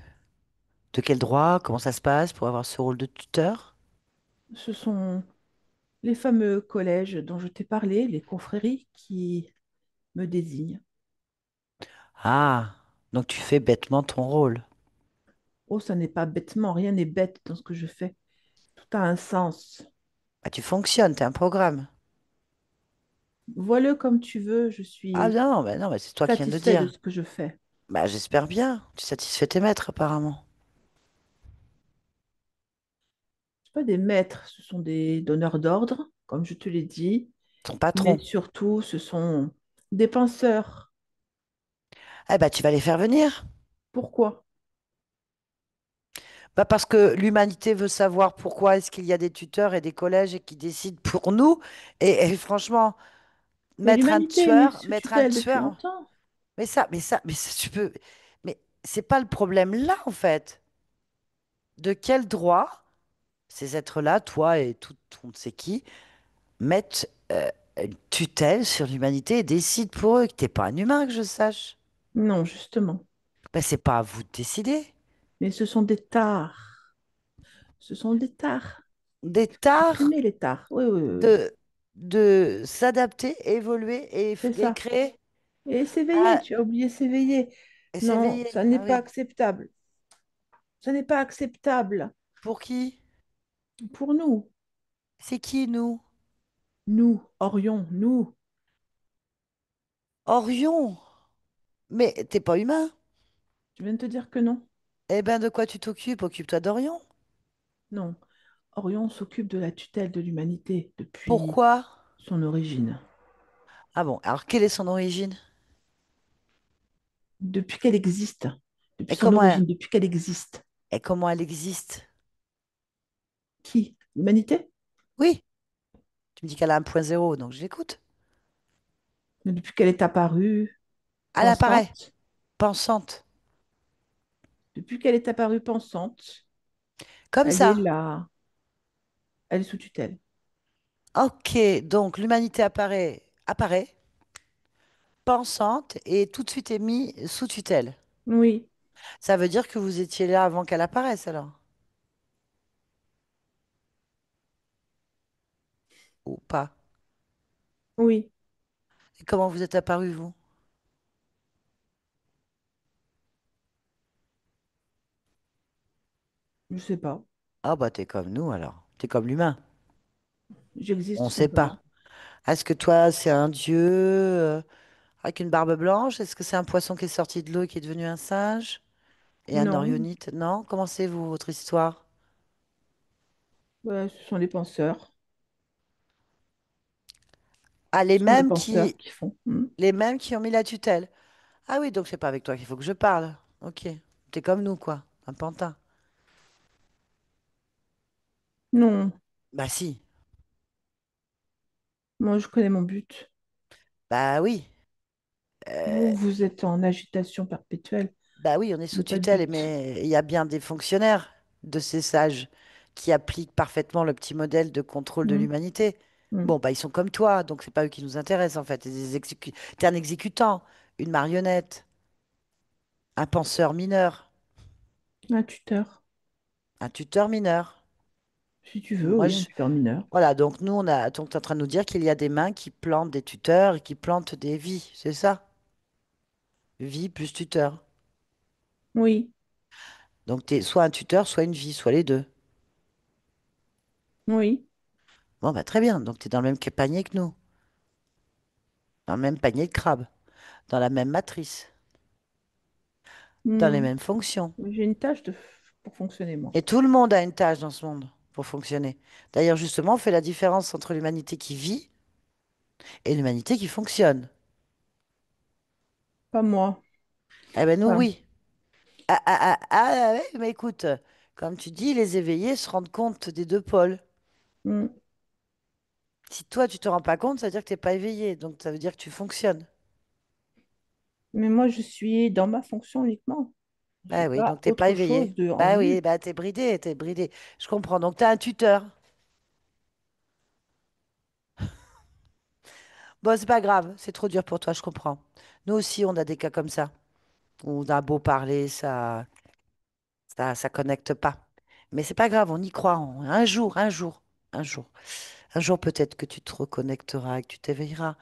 de quel droit, comment ça se passe pour avoir ce rôle de tuteur? Ce sont les fameux collèges dont je t'ai parlé, les confréries qui me désignent. Ah, donc tu fais bêtement ton rôle. Oh, ça n'est pas bêtement, rien n'est bête dans ce que je fais. Tout a un sens. Ah, tu fonctionnes, t'es un programme. Vois-le comme tu veux, je Ah suis non, mais c'est toi qui viens de le satisfait de dire. ce que je fais. Bah, j'espère bien. Tu satisfais tes maîtres, apparemment. Ce pas des maîtres, ce sont des donneurs d'ordre, comme je te l'ai dit, Ton mais patron. surtout, ce sont des penseurs. Eh bah, tu vas les faire venir. Pourquoi? Bah, parce que l'humanité veut savoir pourquoi est-ce qu'il y a des tuteurs et des collèges et qui décident pour nous. Et franchement, Mais l'humanité est mise sous mettre un tutelle depuis tueur. longtemps. Tu peux. Mais c'est pas le problème là, en fait. De quel droit ces êtres-là, toi et tout, on ne sait qui, mettent une tutelle sur l'humanité et décident pour eux que t'es pas un humain, que je sache. Non, justement. Ben, c'est pas à vous de décider. Mais ce sont des tares. Ce sont des tares. Des Il faut tares supprimer les tares. Oui, oui, oui, oui. de, de s'adapter, évoluer C'est et ça. créer Et s'éveiller, à tu as oublié s'éveiller. et Non, s'éveiller. ça n'est Ah pas oui. acceptable. Ça n'est pas acceptable Pour qui? pour nous. C'est qui, nous? Nous, Orion, nous. Orion. Mais t'es pas humain. Je viens de te dire que non. Eh ben, de quoi tu t'occupes? Occupe-toi d'Orion. Non. Orion s'occupe de la tutelle de l'humanité depuis Pourquoi? son origine. Ah bon, alors quelle est son origine? Depuis qu'elle existe. Depuis Et son comment elle, origine, depuis qu'elle existe. et comment elle existe? Qui? L'humanité? Oui, tu me dis qu'elle a 1.0, donc je l'écoute. Depuis qu'elle est apparue Elle apparaît, pensante. pensante. Depuis qu'elle est apparue pensante, Comme elle est ça. là. Elle est sous tutelle. Ok, donc l'humanité apparaît, pensante, et tout de suite est mis sous tutelle. Oui, Ça veut dire que vous étiez là avant qu'elle apparaisse, alors? Ou pas? oui, Et comment vous êtes apparu, vous? je sais pas. Ah bah t'es comme nous, alors. T'es comme l'humain. J'existe On tout sait pas. simplement. Est-ce que toi, c'est un dieu avec une barbe blanche? Est-ce que c'est un poisson qui est sorti de l'eau et qui est devenu un singe? Et un Non, orionnite? Non? Comment c'est, vous, votre histoire? ouais, ce sont les penseurs. Ah, Ce sont les penseurs qui font. Hmm. les mêmes qui ont mis la tutelle. Ah oui, donc c'est pas avec toi qu'il faut que je parle. Ok. T'es comme nous, quoi. Un pantin. Non, Bah si. moi je connais mon but. Bah oui. Vous, Euh, vous êtes en agitation perpétuelle. Bah oui, on est Ce sous n'est pas le tutelle, but. mais il y a bien des fonctionnaires de ces sages qui appliquent parfaitement le petit modèle de contrôle de Mm, l'humanité. mm. Bon, bah ils sont comme toi, donc c'est pas eux qui nous intéressent en fait. T'es un exécutant, une marionnette, un penseur mineur, Un tuteur, un tuteur mineur. si tu veux, Moi, oui, un je... tuteur mineur. Voilà, donc nous, donc t'es en train de nous dire qu'il y a des mains qui plantent des tuteurs et qui plantent des vies, c'est ça? Vie plus tuteur. Oui, Donc t'es soit un tuteur, soit une vie, soit les deux. oui. Bon, bah très bien, donc t'es dans le même panier que nous, dans le même panier de crabes, dans la même matrice, dans les Mm. mêmes fonctions. J'ai une tâche pour fonctionner, moi. Et tout le monde a une tâche dans ce monde pour fonctionner. D'ailleurs, justement, on fait la différence entre l'humanité qui vit et l'humanité qui fonctionne. Pas moi. Eh ben nous, Enfin, oui. Ouais, mais écoute, comme tu dis, les éveillés se rendent compte des deux pôles. mm. Si toi, tu te rends pas compte, ça veut dire que t'es pas éveillé. Donc, ça veut dire que tu fonctionnes. Mais moi, je suis dans ma fonction uniquement. J'ai Bah oui, pas donc t'es pas autre chose éveillé. en Bah oui, vue. bah t'es bridé, t'es bridé. Je comprends. Donc, t'as un tuteur. Bon, c'est pas grave, c'est trop dur pour toi, je comprends. Nous aussi, on a des cas comme ça. On a beau parler, ça connecte pas. Mais c'est pas grave, on y croit. Un jour, un jour, un jour. Un jour, peut-être que tu te reconnecteras et que tu t'éveilleras.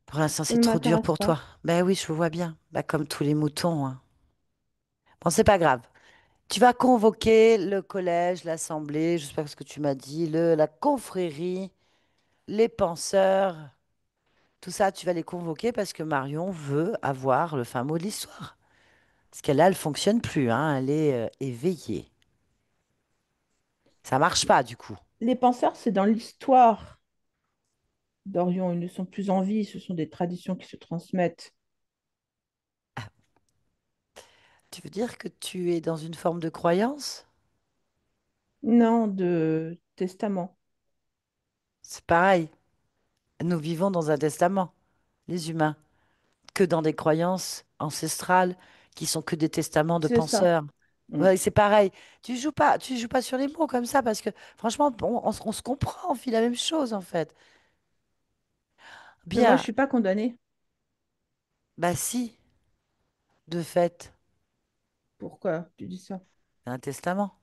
Pour l'instant, Ça c'est ne trop dur m'intéresse pour pas. toi. Ben oui, je le vois bien. Bah, comme tous les moutons, hein. Bon, c'est pas grave. Tu vas convoquer le collège, l'assemblée, je sais pas ce que tu m'as dit, la confrérie, les penseurs. Tout ça, tu vas les convoquer parce que Marion veut avoir le fin mot de l'histoire. Parce qu'elle, là, elle fonctionne plus, hein. Elle est éveillée. Ça marche pas, du coup. Les penseurs, c'est dans l'histoire d'Orion. Ils ne sont plus en vie. Ce sont des traditions qui se transmettent. Tu veux dire que tu es dans une forme de croyance? Non, de testament. C'est pareil. Nous vivons dans un testament, les humains, que dans des croyances ancestrales qui sont que des testaments de C'est ça. penseurs. Mm. Ouais, c'est pareil. Tu joues pas sur les mots comme ça parce que franchement, on se comprend, on fait la même chose en fait. Mais moi, je Bien, suis pas condamnée. bah si, de fait, Pourquoi tu dis ça? c'est un testament.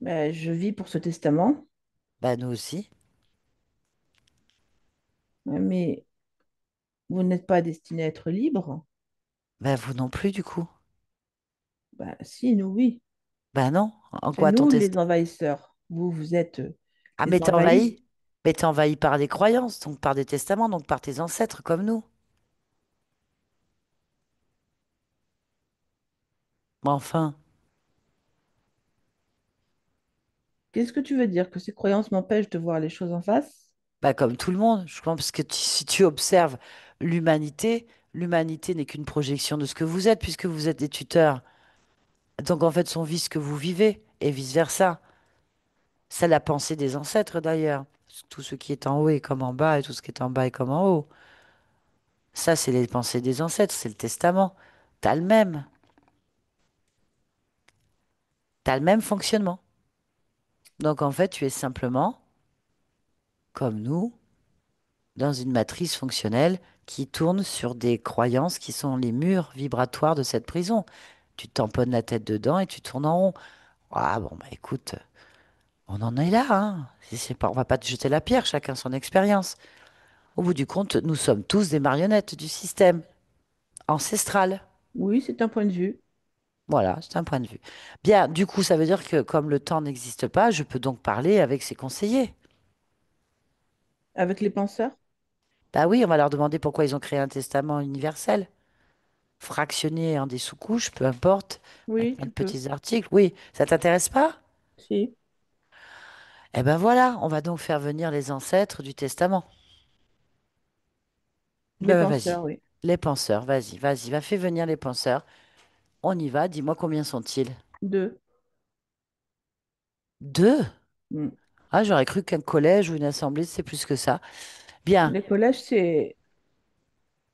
Ben, je vis pour ce testament, Bah nous aussi. mais vous n'êtes pas destiné à être libre. Bah vous non plus du coup. Ben, si, nous, oui. Bah non. En C'est quoi ton nous test? les envahisseurs. Vous, vous êtes Ah mais les t'es envahis. envahi. Mais t'es envahi par des croyances, donc par des testaments, donc par tes ancêtres comme nous. Mais enfin. Qu'est-ce que tu veux dire? Que ces croyances m'empêchent de voir les choses en face? Bah, comme tout le monde, je pense que si tu observes l'humanité, l'humanité n'est qu'une projection de ce que vous êtes, puisque vous êtes des tuteurs. Donc en fait, on vit ce que vous vivez, et vice-versa. C'est la pensée des ancêtres d'ailleurs. Tout ce qui est en haut est comme en bas, et tout ce qui est en bas est comme en haut. Ça, c'est les pensées des ancêtres, c'est le testament. T'as le même, t'as le même fonctionnement. Donc en fait, tu es simplement, comme nous, dans une matrice fonctionnelle qui tourne sur des croyances qui sont les murs vibratoires de cette prison. Tu tamponnes la tête dedans et tu tournes en rond. Ah bon, bah écoute, on en est là, hein. C'est pas, on va pas te jeter la pierre, chacun son expérience. Au bout du compte, nous sommes tous des marionnettes du système ancestral. Oui, c'est un point de vue. Voilà, c'est un point de vue. Bien, du coup, ça veut dire que comme le temps n'existe pas, je peux donc parler avec ses conseillers. Avec les penseurs? Bah oui, on va leur demander pourquoi ils ont créé un testament universel, fractionné en des sous-couches, peu importe, avec Oui, plein tu de peux. petits articles. Oui, ça t'intéresse pas? Si. Eh ben voilà, on va donc faire venir les ancêtres du testament. Les Vas-y. penseurs, oui. Les penseurs, vas-y, vas-y, va faire venir les penseurs. On y va, dis-moi combien sont-ils? Deux. Deux? Mm. Ah, j'aurais cru qu'un collège ou une assemblée, c'est plus que ça. Bien, Les collèges, c'est...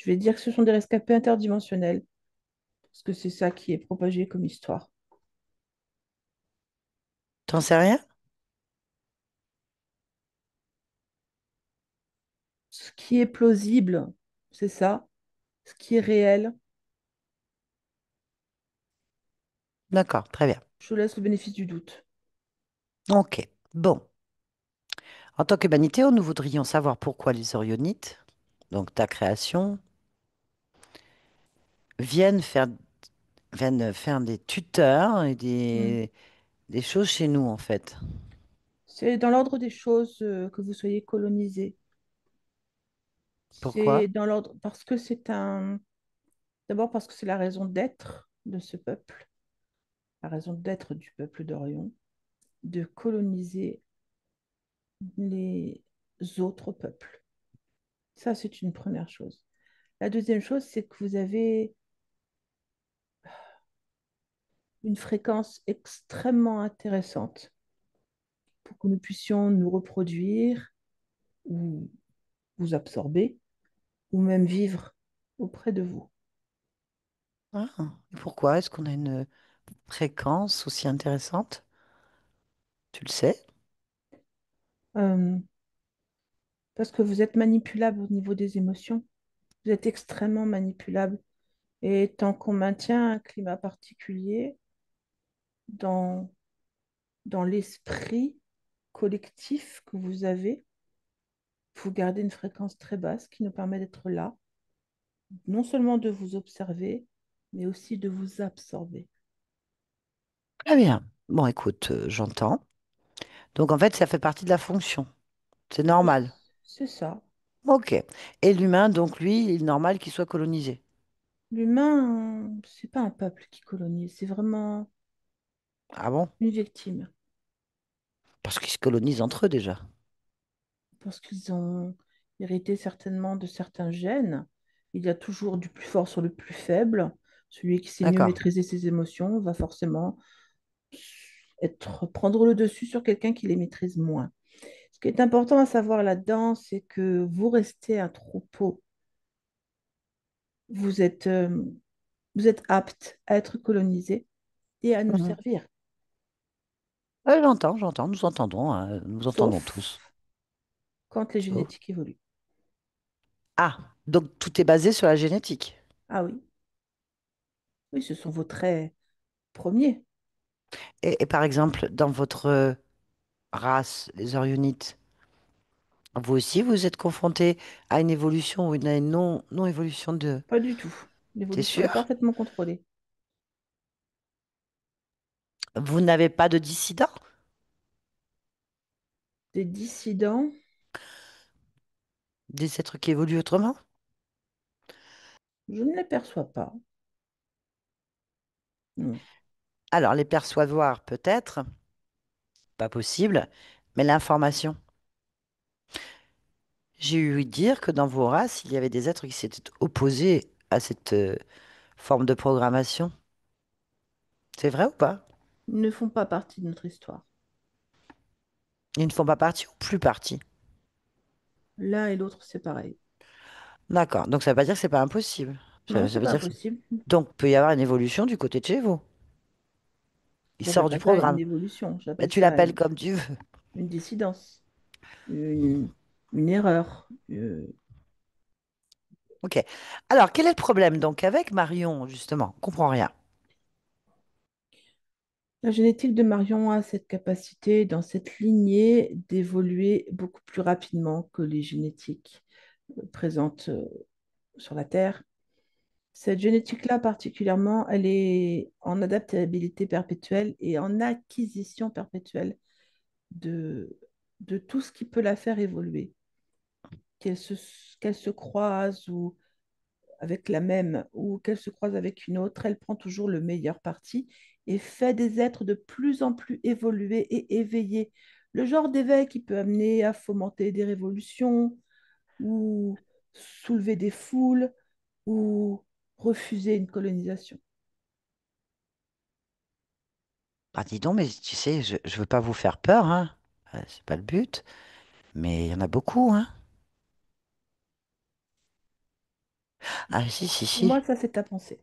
Je vais dire que ce sont des rescapés interdimensionnels, parce que c'est ça qui est propagé comme histoire. T'en sais rien? Ce qui est plausible, c'est ça. Ce qui est réel, D'accord, très bien. je vous laisse le bénéfice du doute. Ok. Bon. En tant qu'humanité, nous voudrions savoir pourquoi les Orionites, donc ta création, viennent faire, viennent faire des tuteurs et Hmm. des choses chez nous, en fait. C'est dans l'ordre des choses que vous soyez colonisés. Pourquoi? C'est dans l'ordre parce que c'est un. D'abord parce que c'est la raison d'être de ce peuple, la raison d'être du peuple d'Orion, de coloniser les autres peuples. Ça, c'est une première chose. La deuxième chose, c'est que vous avez une fréquence extrêmement intéressante pour que nous puissions nous reproduire ou vous absorber ou même vivre auprès de vous. Ah, et pourquoi est-ce qu'on a une fréquence aussi intéressante? Tu le sais? Euh, Parce que vous êtes manipulable au niveau des émotions. Vous êtes extrêmement manipulable. Et tant qu'on maintient un climat particulier dans, dans l'esprit collectif que vous avez, vous gardez une fréquence très basse qui nous permet d'être là, non seulement de vous observer, mais aussi de vous absorber. Très bien. Bon, écoute, j'entends. Donc, en fait, ça fait partie de la fonction. C'est normal. C'est ça. Ok. Et l'humain, donc, lui, il est normal qu'il soit colonisé. L'humain, c'est pas un peuple qui colonise, c'est vraiment Ah bon? une victime. Parce qu'ils se colonisent entre eux déjà. Parce qu'ils ont hérité certainement de certains gènes. Il y a toujours du plus fort sur le plus faible. Celui qui sait mieux D'accord. maîtriser ses émotions va forcément prendre le dessus sur quelqu'un qui les maîtrise moins. Ce qui est important à savoir là-dedans, c'est que vous restez un troupeau. Vous êtes, euh, vous êtes apte à être colonisé et à nous Mhm. servir. Ouais, j'entends, nous entendons, hein, nous entendons tous. Sauf quand les Sauf- génétiques évoluent. Ah, donc tout est basé sur la génétique. Ah oui, oui, ce sont vos traits premiers. Et par exemple, dans votre race, les Orionites, vous aussi, vous êtes confronté à une évolution ou une non-évolution de... Pas du tout. T'es L'évolution est sûr? parfaitement contrôlée. Vous n'avez pas de dissidents? Des dissidents, Des êtres qui évoluent autrement? je ne les perçois pas. Non. Alors, les percevoir peut-être, pas possible, mais l'information. J'ai eu dire que dans vos races, il y avait des êtres qui s'étaient opposés à cette forme de programmation. C'est vrai ou pas? Ils ne font pas partie de notre histoire. Ils ne font pas partie ou plus partie. L'un et l'autre, c'est pareil. D'accord. Donc ça veut pas dire que c'est pas impossible. Non, Ça c'est veut pas dire que... impossible. Donc peut y avoir une évolution du côté de chez vous. Il Je sort du n'appelle pas une programme. évolution, Bah, j'appelle tu ça l'appelles comme tu veux. une dissidence, une, une erreur. Ok. Alors quel est le problème donc avec Marion justement? On comprend rien. La génétique de Marion a cette capacité, dans cette lignée, d'évoluer beaucoup plus rapidement que les génétiques présentes sur la Terre. Cette génétique-là particulièrement, elle est en adaptabilité perpétuelle et en acquisition perpétuelle de, de tout ce qui peut la faire évoluer. Qu'elle se, qu'elle se croise ou avec la même ou qu'elle se croise avec une autre, elle prend toujours le meilleur parti et fait des êtres de plus en plus évolués et éveillés. Le genre d'éveil qui peut amener à fomenter des révolutions ou soulever des foules ou refuser une colonisation. Ah, dis donc, mais tu sais, je veux pas vous faire peur, hein. C'est pas le but. Mais il y en a beaucoup, hein. Ah si, si, Pour moi, si. ça, c'est ta pensée.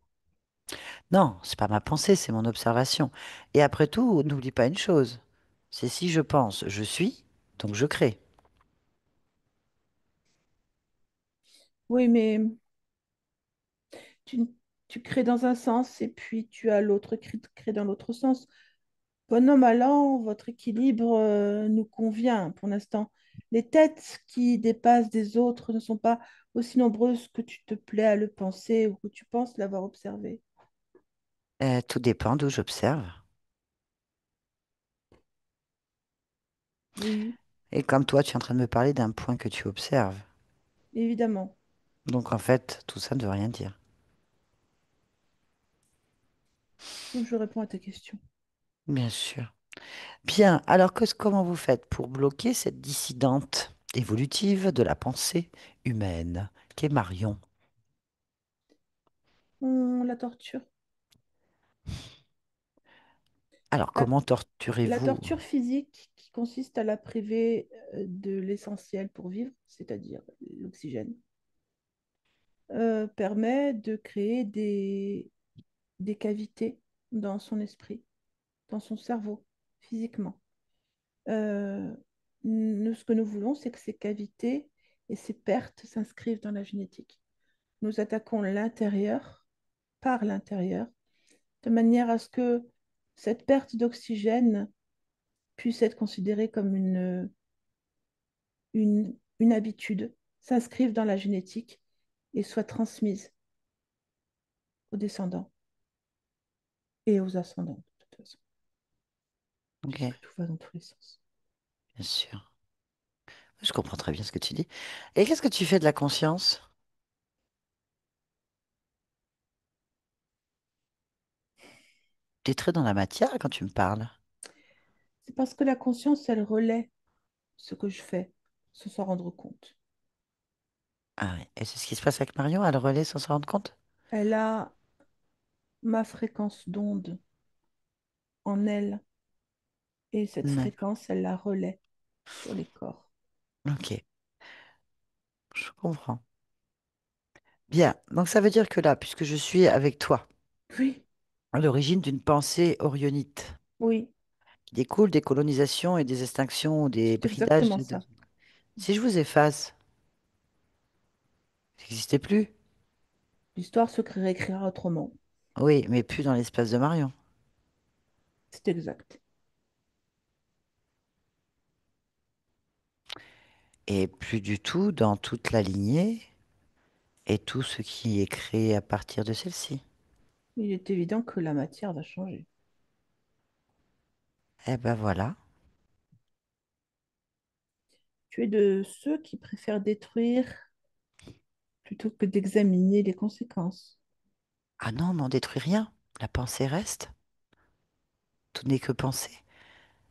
Non, c'est pas ma pensée, c'est mon observation. Et après tout, n'oublie pas une chose. C'est si je pense, je suis, donc je crée. Oui, mais tu, tu crées dans un sens et puis tu as l'autre qui crée dans l'autre sens. Bon an, mal an, votre équilibre nous convient pour l'instant. Les têtes qui dépassent des autres ne sont pas aussi nombreuses que tu te plais à le penser ou que tu penses l'avoir observé. Tout dépend d'où j'observe. Oui, Et comme toi, tu es en train de me parler d'un point que tu observes. évidemment. Donc en fait, tout ça ne veut rien dire. Donc je réponds à ta question. Bien sûr. Bien, alors comment vous faites pour bloquer cette dissidente évolutive de la pensée humaine, qu'est Marion? On la torture. Alors La, comment la torturez-vous? torture physique qui consiste à la priver de l'essentiel pour vivre, c'est-à-dire l'oxygène, permet de créer des cavités dans son esprit, dans son cerveau, physiquement. Euh, ce que nous voulons, c'est que ces cavités et ces pertes s'inscrivent dans la génétique. Nous attaquons l'intérieur par l'intérieur, de manière à ce que cette perte d'oxygène puisse être considérée comme une habitude, s'inscrive dans la génétique et soit transmise aux descendants et aux ascendants, de toute façon, Ok, puisque tout va dans tous les sens. bien sûr. Je comprends très bien ce que tu dis. Et qu'est-ce que tu fais de la conscience? Tu es très dans la matière quand tu me parles. C'est parce que la conscience, elle relaie ce que je fais, sans s'en rendre compte. Ah oui. Et c'est ce qui se passe avec Marion, elle relaie sans s'en rendre compte? Elle a ma fréquence d'onde en elle, et cette D'accord. fréquence, elle la relaie sur les corps. Ok, je comprends. Bien, donc ça veut dire que là, puisque je suis avec toi, Oui, à l'origine d'une pensée orionite, oui, qui découle des colonisations et des extinctions ou des c'est bridages exactement de... ça. Si je vous efface, ça n'existait plus. L'histoire se réécrira autrement. Oui, mais plus dans l'espace de Marion. C'est exact. Et plus du tout dans toute la lignée et tout ce qui est créé à partir de celle-ci. Il est évident que la matière va changer. Eh ben voilà. Tu es de ceux qui préfèrent détruire plutôt que d'examiner les conséquences. Ah non, mais on détruit rien. La pensée reste. Tout n'est que pensée.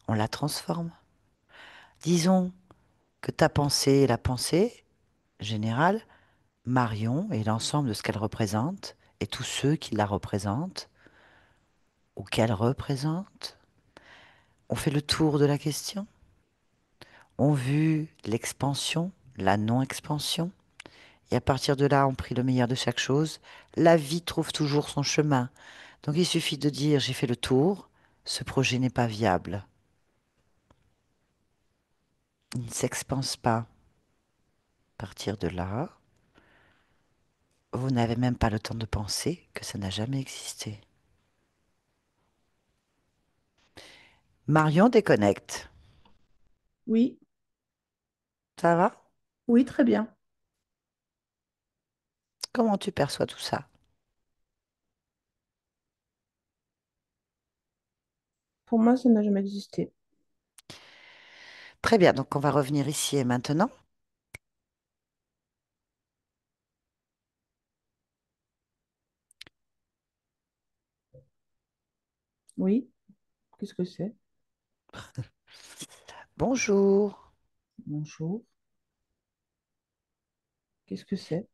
On la transforme. Disons que ta pensée est la pensée générale, Marion et l'ensemble de ce qu'elle représente, et tous ceux qui la représentent ou qu'elle représente, ont fait le tour de la question, ont vu l'expansion, la non-expansion, et à partir de là, ont pris le meilleur de chaque chose. La vie trouve toujours son chemin. Donc il suffit de dire, j'ai fait le tour, ce projet n'est pas viable. Il ne s'expanse pas. À partir de là, vous n'avez même pas le temps de penser que ça n'a jamais existé. Marion déconnecte. Oui, Ça va? oui, très bien. Comment tu perçois tout ça? Pour moi, ça n'a jamais existé. Très bien, donc on va revenir ici et maintenant. Oui, qu'est-ce que c'est? Bonjour. Bonjour. Qu'est-ce que c'est?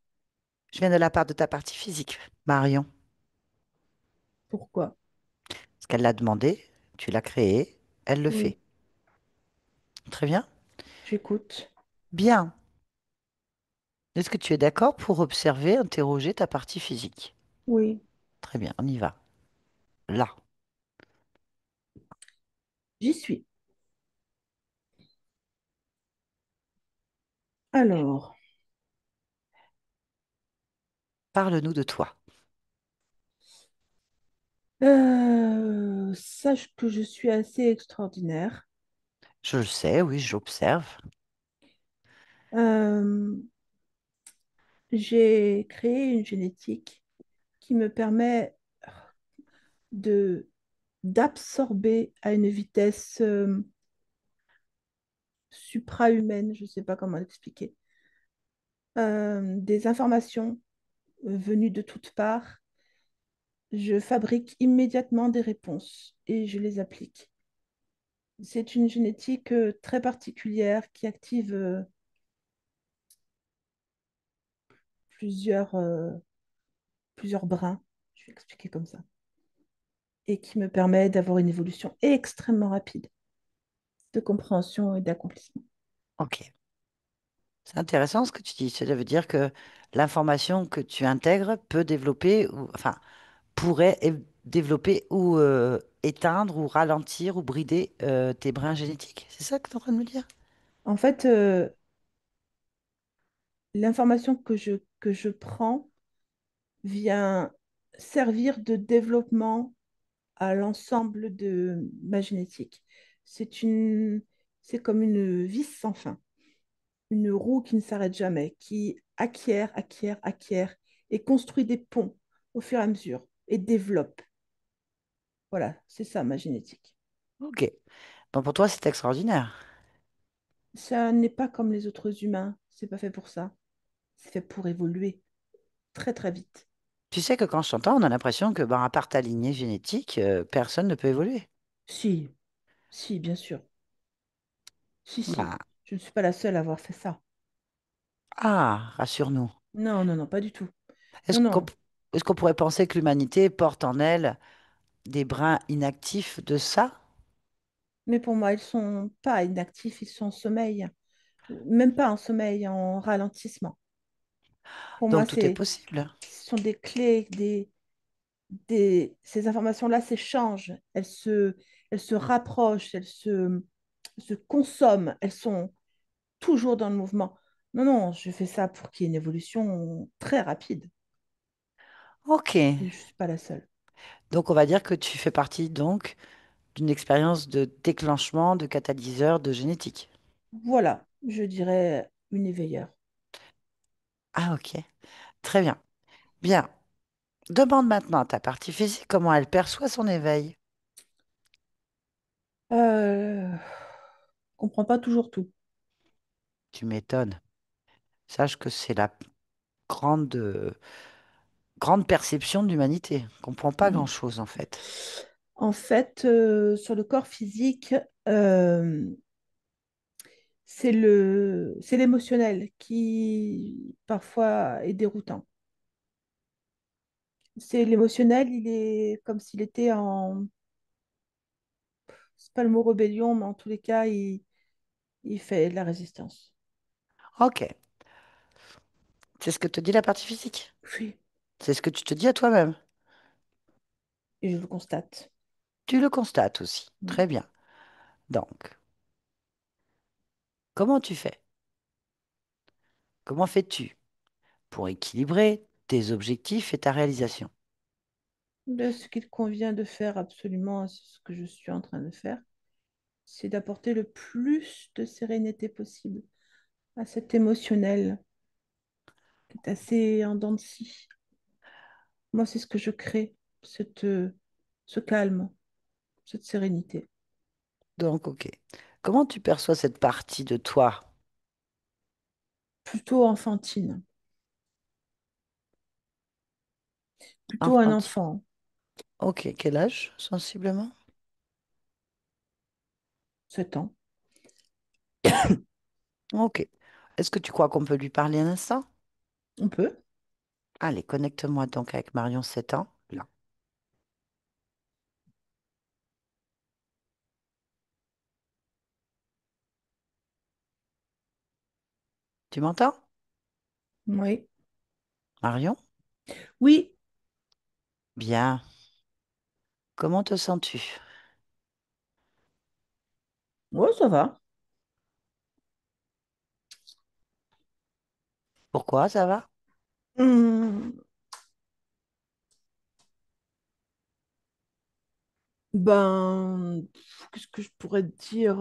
Je viens de la part de ta partie physique, Marion. Pourquoi? Ce qu'elle l'a demandé, tu l'as créé, elle le fait. Oui, Très bien. j'écoute. Bien. Est-ce que tu es d'accord pour observer, interroger ta partie physique? Oui, Très bien, on y va. Là, j'y suis. Alors, parle-nous de toi. sache que je suis assez extraordinaire. Je le sais, oui, j'observe. Euh, j'ai créé une génétique qui me permet de d'absorber à une vitesse suprahumaine, je ne sais pas comment l'expliquer, des informations venues de toutes parts. Je fabrique immédiatement des réponses et je les applique. C'est une génétique très particulière qui active plusieurs, plusieurs brins, je vais expliquer comme ça, et qui me permet d'avoir une évolution extrêmement rapide de compréhension et d'accomplissement. Ok. C'est intéressant ce que tu dis. Cela veut dire que l'information que tu intègres peut développer, ou, enfin, pourrait développer ou éteindre ou ralentir ou brider tes brins génétiques. C'est ça que tu es en train de me dire? En fait, l'information que je prends vient servir de développement à l'ensemble de ma génétique. C'est une, c'est comme une vis sans fin, une roue qui ne s'arrête jamais, qui acquiert et construit des ponts au fur et à mesure et développe. Voilà, c'est ça ma génétique. Ok. Bon, pour toi, c'est extraordinaire. Ça n'est pas comme les autres humains, c'est pas fait pour ça. C'est fait pour évoluer très très vite. Tu sais que quand je t'entends, on a l'impression que, ben, à part ta lignée génétique, personne ne peut évoluer. Si, si, bien sûr. Si, si. Bah, Je ne suis pas la seule à avoir fait ça. ah, rassure-nous. Non, non, non, pas du tout. Est-ce Non, qu'on non. est-ce qu'on pourrait penser que l'humanité porte en elle des brins inactifs de ça? Mais pour moi, ils sont pas inactifs, ils sont en sommeil. Même pas en sommeil, en ralentissement. Pour moi, Donc tout est possible. ce sont des clés, ces informations-là s'échangent, elles se rapprochent, se consomment, elles sont toujours dans le mouvement. Non, non, je fais ça pour qu'il y ait une évolution très rapide. Ok. Et je ne suis pas la seule. Donc on va dire que tu fais partie donc d'une expérience de déclenchement de catalyseur de génétique. Voilà, je dirais une éveilleur. Ah ok. Très bien. Bien. Demande maintenant à ta partie physique comment elle perçoit son éveil. Je comprends pas toujours tout. Tu m'étonnes. Sache que c'est la grande, grande perception de l'humanité. On comprend pas grand-chose en fait. En fait, sur le corps physique, c'est l'émotionnel qui parfois est déroutant. C'est l'émotionnel, il est comme s'il était en, c'est pas le mot rébellion, mais en tous les cas, il fait de la résistance. Ok. C'est ce que te dit la partie physique. Oui, C'est ce que tu te dis à toi-même. et je le constate. Tu le constates aussi. Très bien. Donc, comment tu fais? Comment fais-tu pour équilibrer tes objectifs et ta réalisation? De ce qu'il convient de faire absolument, c'est ce que je suis en train de faire, c'est d'apporter le plus de sérénité possible à cet émotionnel qui est assez en dents de scie. Moi, c'est ce que je crée, ce calme, cette sérénité. Donc, ok. Comment tu perçois cette partie de toi Plutôt enfantine, plutôt un infantile? enfant, Ok, quel âge, sensiblement? 7 ans. Ok. Est-ce que tu crois qu'on peut lui parler un instant? On peut. Allez, connecte-moi donc avec Marion, 7 ans. Là. Tu m'entends? Oui. Marion? Oui, Bien. Comment te sens-tu? ouais, ça va. Pourquoi ça va? Hum, ben, qu'est-ce que je pourrais te dire?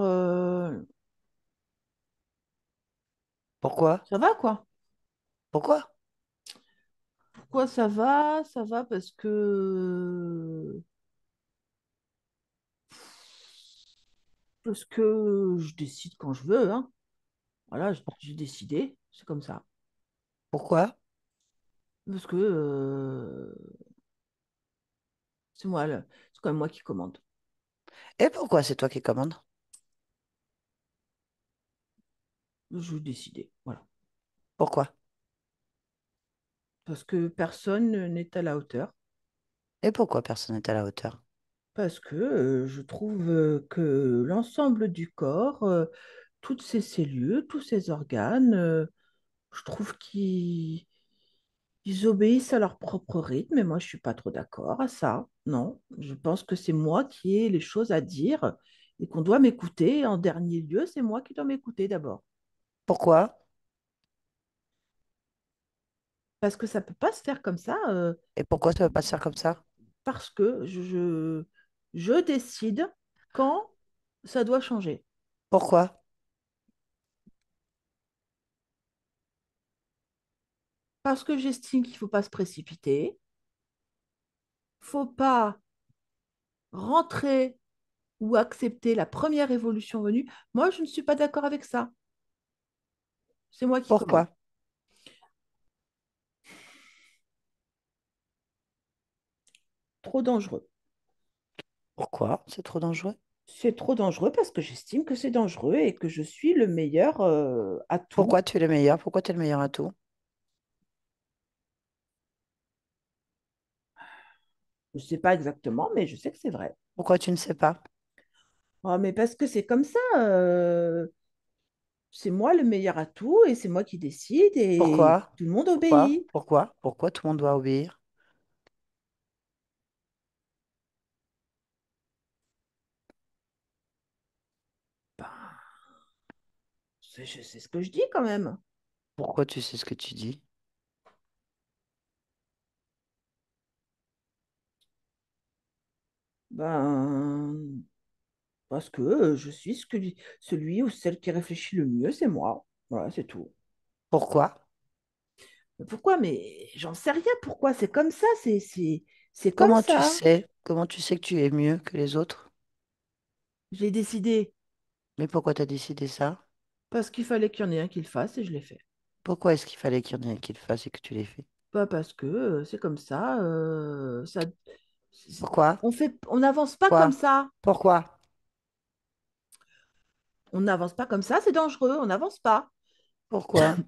Pourquoi? Ça va, quoi. Pourquoi? Pourquoi ça va? Ça va parce que je décide quand je veux, hein. Voilà, j'ai décidé, c'est comme ça. Pourquoi? Parce que c'est quand même moi qui commande. Et pourquoi c'est toi qui commandes? Je veux décider, voilà. Pourquoi? Parce que personne n'est à la hauteur. Et pourquoi personne n'est à la hauteur? Parce que je trouve que l'ensemble du corps, toutes ces cellules, tous ces organes, je trouve qu'ils obéissent à leur propre rythme. Et moi, je ne suis pas trop d'accord à ça. Non, je pense que c'est moi qui ai les choses à dire et qu'on doit m'écouter. En dernier lieu, c'est moi qui dois m'écouter d'abord. Pourquoi? Parce que ça ne peut pas se faire comme ça, Et pourquoi ça ne veut pas se faire comme ça? parce que je décide quand ça doit changer. Pourquoi? Parce que j'estime qu'il ne faut pas se précipiter, faut pas rentrer ou accepter la première évolution venue. Moi, je ne suis pas d'accord avec ça. C'est moi qui commande. Pourquoi? Trop dangereux. Pourquoi? C'est trop dangereux. C'est trop dangereux parce que j'estime que c'est dangereux et que je suis le meilleur atout. Pourquoi tu es le meilleur? Pourquoi tu es le meilleur à tout? Je ne sais pas exactement, mais je sais que c'est vrai. Pourquoi tu ne sais pas? Oh, mais parce que c'est comme ça. C'est moi le meilleur atout et c'est moi qui décide et Pourquoi? tout le monde Pourquoi? obéit. Pourquoi? Pourquoi tout le monde doit obéir? Ben, c'est ce que je dis quand même. Pourquoi tu sais ce que tu dis? Ben, parce que je suis celui ou celle qui réfléchit le mieux, c'est moi. Voilà, c'est tout. Pourquoi? Mais pourquoi? Mais j'en sais rien. Pourquoi? C'est comme ça. C'est comme Comment tu ça. sais? Comment tu sais que tu es mieux que les autres? J'ai décidé Mais pourquoi tu as décidé ça? parce qu'il fallait qu'il y en ait un qui le fasse et je l'ai fait. Pourquoi est-ce qu'il fallait qu'il y en ait un qui le fasse et que tu l'aies fait? Pas parce que c'est comme ça. C'est- Pourquoi? on n'avance pas comme Quoi? ça. Pourquoi? On n'avance pas comme ça. C'est dangereux. On n'avance pas. Pourquoi?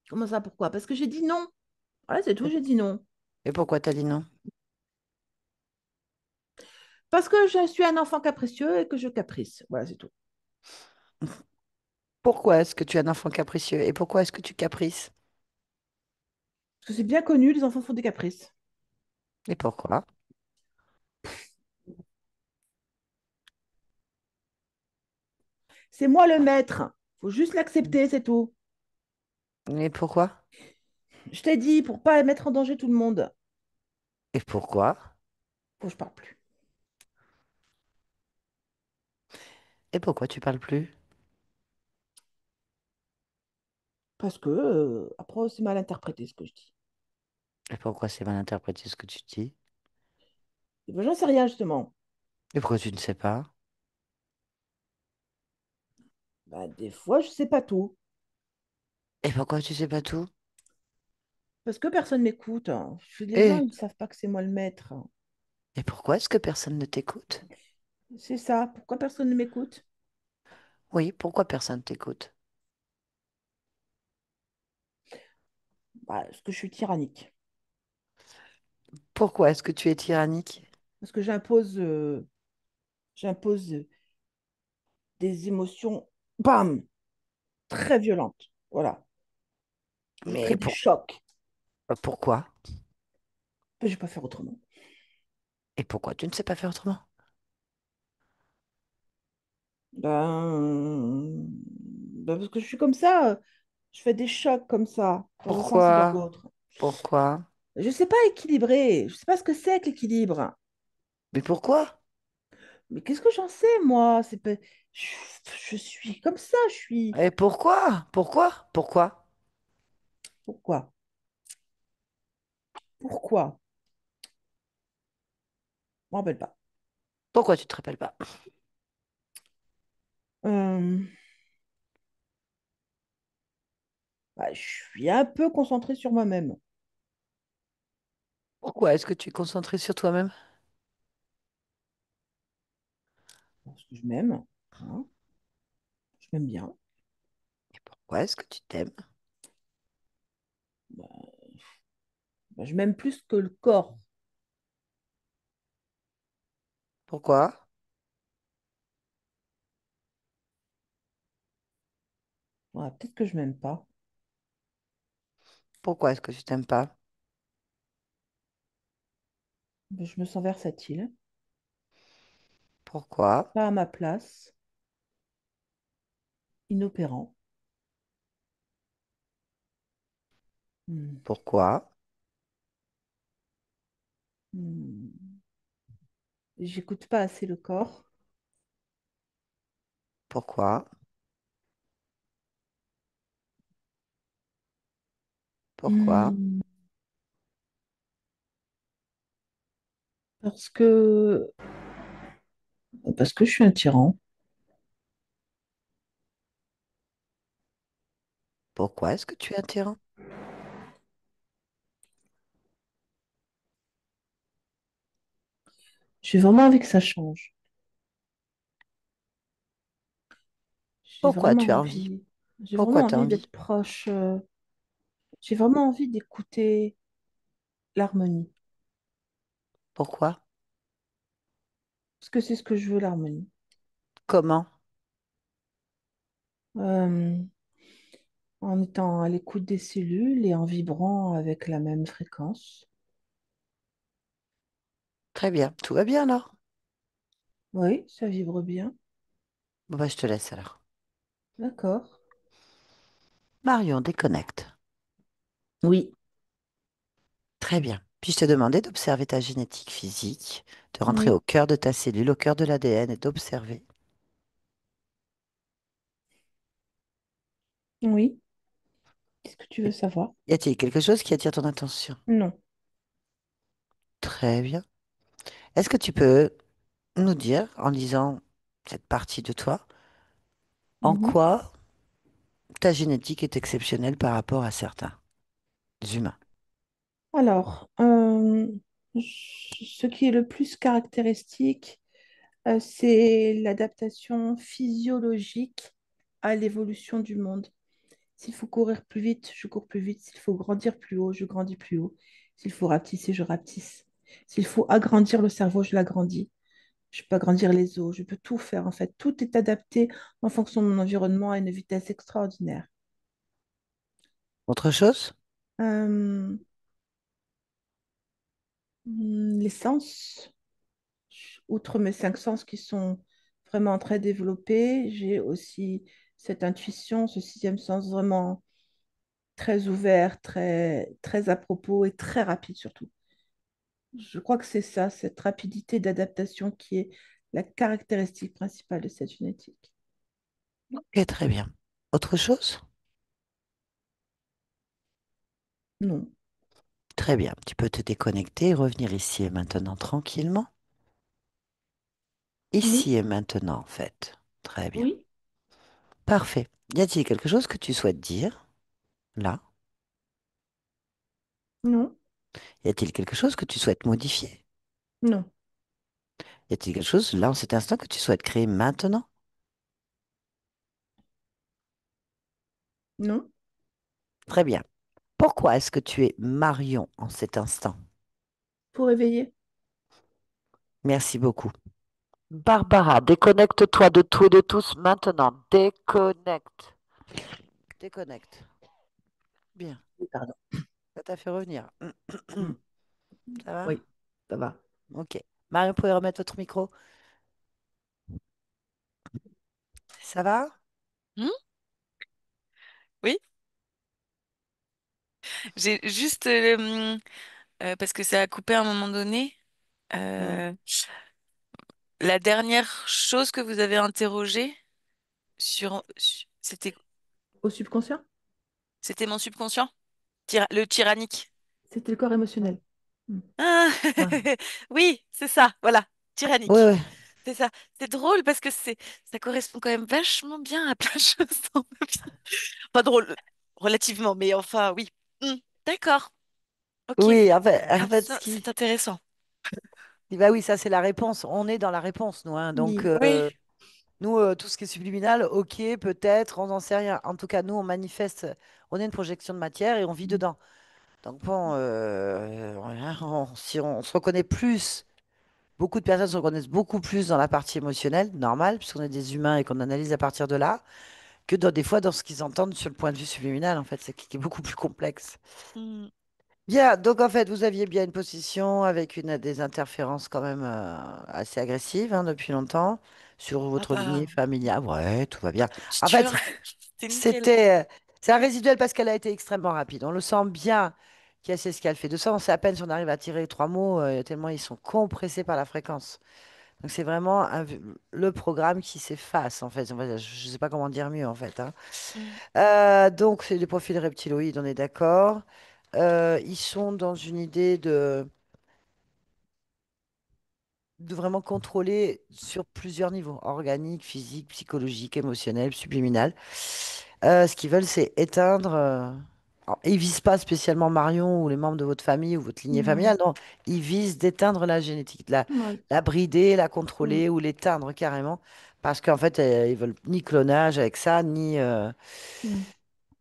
Comment ça? Pourquoi? Parce que j'ai dit non. Voilà, c'est tout. Et J'ai dit non. et pourquoi t'as dit non? Parce que je suis un enfant capricieux et que je caprice. Voilà, c'est tout. Pourquoi est-ce que tu es un enfant capricieux? Et pourquoi est-ce que tu caprices? Parce que c'est bien connu, les enfants font des caprices. Et pourquoi? C'est moi le maître. Faut juste l'accepter, c'est tout. Et pourquoi? Je t'ai dit, pour pas mettre en danger tout le monde. Et pourquoi? Faut que je parle plus. Et pourquoi tu parles plus? Parce que, après, c'est mal interprété ce que je dis. Et pourquoi c'est mal interprété ce que tu dis? Et ben, j'en sais rien, justement. Et pourquoi tu ne sais pas? Bah, des fois, je sais pas tout. Et pourquoi tu sais pas tout? Parce que personne m'écoute, hein. Les gens, Et, ils ne savent pas que c'est moi le maître. et pourquoi est-ce que personne ne t'écoute? C'est ça. Pourquoi personne ne m'écoute? Oui, pourquoi personne t'écoute? Bah, parce que je suis tyrannique. Pourquoi est-ce que tu es tyrannique? Parce que j'impose des émotions, bam, très violentes. Voilà. Je crée Mais du choc. pourquoi? Je vais pas faire autrement. Et pourquoi tu ne sais pas faire autrement? Parce que je suis comme ça. Je fais des chocs comme ça, dans un sens et dans Pourquoi? l'autre. Pourquoi? Je sais pas équilibrer. Je sais pas ce que c'est que l'équilibre. Mais pourquoi? Mais qu'est-ce que j'en sais, moi? C'est pas... je, je suis comme ça. Je suis. Et pourquoi? Pourquoi? Pourquoi? Pourquoi? Pourquoi? Je m'en rappelle pas. Pourquoi tu te rappelles pas? Euh, je suis un peu concentrée sur moi-même. Pourquoi est-ce que tu es concentré sur toi-même? Parce que je m'aime. Hein, je m'aime bien. Pourquoi est-ce que tu t'aimes? Bah, je m'aime plus que le corps. Pourquoi? Ouais, peut-être que je m'aime pas. Pourquoi est-ce que tu t'aimes pas? Je me sens versatile, Pourquoi? pas à ma place, inopérant. Hmm. Pourquoi? Hmm. J'écoute pas assez le corps. Pourquoi? Pourquoi? Hmm. Parce que je suis un tyran. Pourquoi est-ce que tu es un tyran? J'ai vraiment envie que ça change. J'ai Pourquoi vraiment tu as envie? envie. J'ai Pourquoi vraiment tu as envie envie? d'être proche. J'ai vraiment envie d'écouter l'harmonie. Pourquoi? Parce que c'est ce que je veux, l'harmonie. Comment? Euh, En étant à l'écoute des cellules et en vibrant avec la même fréquence. Très bien. Tout va bien alors? Oui, ça vibre bien. Bon, bah, je te laisse alors. D'accord. Marion, déconnecte. Oui. Très bien. Puis je te demandais d'observer ta génétique physique, de rentrer au Oui. cœur de ta cellule, au cœur de l'ADN et d'observer. Oui. Qu'est-ce que tu veux savoir? Y a-t-il quelque chose qui attire ton attention? Non. Très bien. Est-ce que tu peux nous dire, en lisant cette partie de toi, en Mhm. quoi ta génétique est exceptionnelle par rapport à certains humains? Alors, ce qui est le plus caractéristique, c'est l'adaptation physiologique à l'évolution du monde. S'il faut courir plus vite, je cours plus vite. S'il faut grandir plus haut, je grandis plus haut. S'il faut rapetisser, je rapetisse. S'il faut agrandir le cerveau, je l'agrandis. Je peux agrandir les os, je peux tout faire en fait. Tout est adapté en fonction de mon environnement à une vitesse extraordinaire. Autre chose? Euh, les sens, outre mes cinq sens qui sont vraiment très développés, j'ai aussi cette intuition, ce sixième sens vraiment très ouvert, très, très à propos et très rapide surtout. Je crois que c'est ça, cette rapidité d'adaptation qui est la caractéristique principale de cette génétique. Ok, très bien. Autre chose? Non. Très bien. Tu peux te déconnecter et revenir ici et maintenant tranquillement. Oui, Ici et maintenant, en fait. Très bien. oui, Parfait. Y a-t-il quelque chose que tu souhaites dire là? non, Y a-t-il quelque chose que tu souhaites modifier? non, Y a-t-il quelque chose là en cet instant que tu souhaites créer maintenant? non. Très bien. Pourquoi est-ce que tu es Marion en cet instant? Pour éveiller. Merci beaucoup. Barbara, déconnecte-toi de tout et de tous maintenant. Déconnecte. Déconnecte. Bien. Oui, pardon. Ça t'a fait revenir. Mm. Ça va? Oui, ça va. Ok. Mario, vous pouvez remettre votre micro? Ça va? Hmm. Oui, j'ai juste parce que ça a coupé à un moment donné. Hmm. euh, la dernière chose que vous avez interrogée c'était Au subconscient, c'était mon subconscient, le tyrannique. c'était le corps émotionnel. Mm. Ah, Ouais. oui, c'est ça, voilà, Oui, tyrannique. oui. C'est ça. C'est drôle parce que ça correspond quand même vachement bien à plein de choses dans ma vie. Pas drôle, relativement, mais enfin, oui. Hmm, d'accord, ok. Oui, Ah, en fait, c'est intéressant. bah oui, ça c'est la réponse. On est dans la réponse, nous, hein. Donc, Oui. Oui. nous, tout ce qui est subliminal, ok, peut-être, on n'en sait rien. En tout cas, nous, on manifeste, on est une projection de matière et on vit Mm. dedans. Donc, bon, voilà, si on se reconnaît plus, beaucoup de personnes se reconnaissent beaucoup plus dans la partie émotionnelle, normal, puisqu'on est des humains et qu'on analyse à partir de là, que des fois dans ce qu'ils entendent sur le point de vue subliminal, en fait, c'est qui est beaucoup plus complexe. Hmm. Bien, donc en fait, vous aviez bien une position avec des interférences quand même assez agressives hein, depuis longtemps sur Ah votre lignée bah, familiale. Ouais, tout va bien. c'est En fait, sûr, c'est nickel. c'était, c'est un résiduel parce qu'elle a été extrêmement rapide. On le sent bien qu'elle sait ce qu'elle fait. De ça, on sait à peine si on arrive à tirer 3 mots, tellement ils sont compressés par la fréquence. Donc c'est vraiment le programme qui s'efface en fait. Je ne sais pas comment dire mieux en fait, hein. Hmm. Donc c'est des profils reptiloïdes, on est d'accord. Ils sont dans une idée de vraiment contrôler sur plusieurs niveaux, organique, physique, psychologique, émotionnel, subliminal. Ce qu'ils veulent, c'est éteindre. Alors, ils visent pas spécialement Marion ou les membres de votre famille ou votre lignée Non. familiale, non. Ils visent d'éteindre la génétique, de Ouais. la brider, la Mm. contrôler ou l'éteindre carrément. Parce qu'en fait, ils veulent ni clonage avec ça, Mm.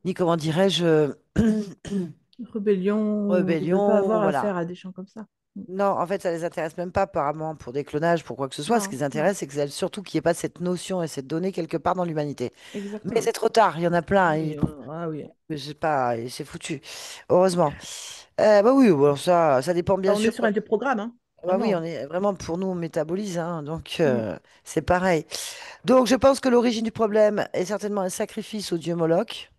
ni comment dirais-je, Rébellion, ils veulent pas rébellion, avoir voilà. affaire à des gens comme ça. Mm. Non, en fait, ça les intéresse même pas apparemment pour des clonages, pour quoi que ce soit. Ce qui Non, les non, intéresse, c'est que surtout qu'il n'y ait pas cette notion et cette donnée quelque part dans l'humanité. Mais exactement. c'est trop tard, il y en a plein. Oui, ah oui. Je sais pas, et c'est foutu. Heureusement. Bah oui, bon, ça dépend Bah, bien on est sûr. sur un vieux programme, hein. Bah oui, Vraiment. on est vraiment pour nous, on métabolise, hein, donc Mm. c'est pareil. Donc je pense que l'origine du problème est certainement un sacrifice au dieu Moloch.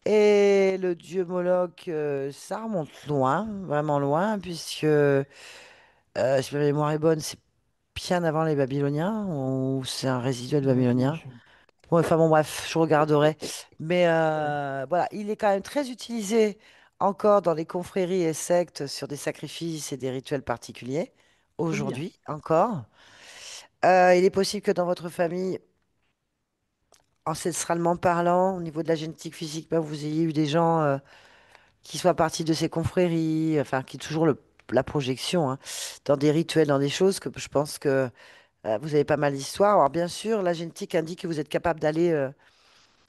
Et le dieu Moloch, ça remonte loin, vraiment loin, puisque si ma mémoire est bonne, c'est bien avant les Babyloniens ou c'est un résiduel babylonien? Je- Ouais, enfin bon, bref, je regarderai. Mais Ouais. voilà, il est quand même très utilisé encore dans les confréries et sectes sur des sacrifices et des rituels particuliers, Très bien. aujourd'hui encore. Il est possible que dans votre famille, ancestralement parlant, au niveau de la génétique physique, ben, vous ayez eu des gens qui soient partis de ces confréries, enfin, qui est toujours la projection, hein, dans des rituels, dans des choses que je pense que vous avez pas mal d'histoires. Alors, bien sûr, la génétique indique que vous êtes capable d'aller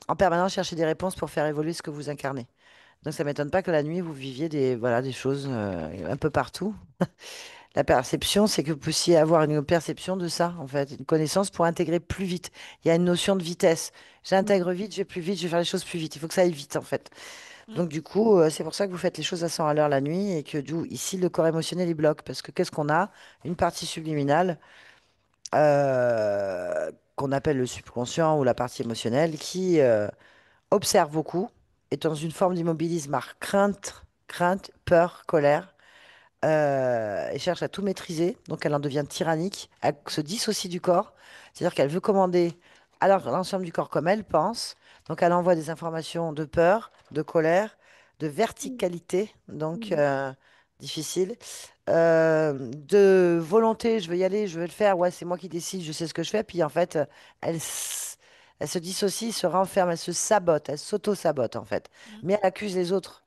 en permanence chercher des réponses pour faire évoluer ce que vous incarnez. Donc, ça m'étonne pas que la nuit, vous viviez voilà, des choses un peu partout. La perception, c'est que vous puissiez avoir une perception de ça, en fait, une connaissance pour intégrer plus vite. Il y a une notion de vitesse. Mm. J'intègre vite, je vais plus vite, je vais faire les choses plus vite. Il faut que ça aille vite, en fait. Hmm. Donc, du coup, c'est pour ça que vous faites les choses à 100 à l'heure la nuit et que, d'où, ici, le corps émotionnel, il bloque. Parce que qu'est-ce qu'on a? Une partie subliminale qu'on appelle le subconscient ou la partie émotionnelle qui observe beaucoup, est dans une forme d'immobilisme par crainte, peur, colère, et cherche à tout maîtriser. Donc elle en devient tyrannique, elle se dissocie du corps, c'est-à-dire qu'elle veut commander alors l'ensemble du corps comme elle pense. Donc elle envoie des informations de peur, de colère, de verticalité, donc Mm. difficile, de volonté, je veux y aller, je veux le faire, ouais, c'est moi qui décide, je sais ce que je fais. Puis en fait, elle se dissocie, se renferme, elle se sabote, elle s'auto-sabote en fait. Hmm. Mais elle accuse les autres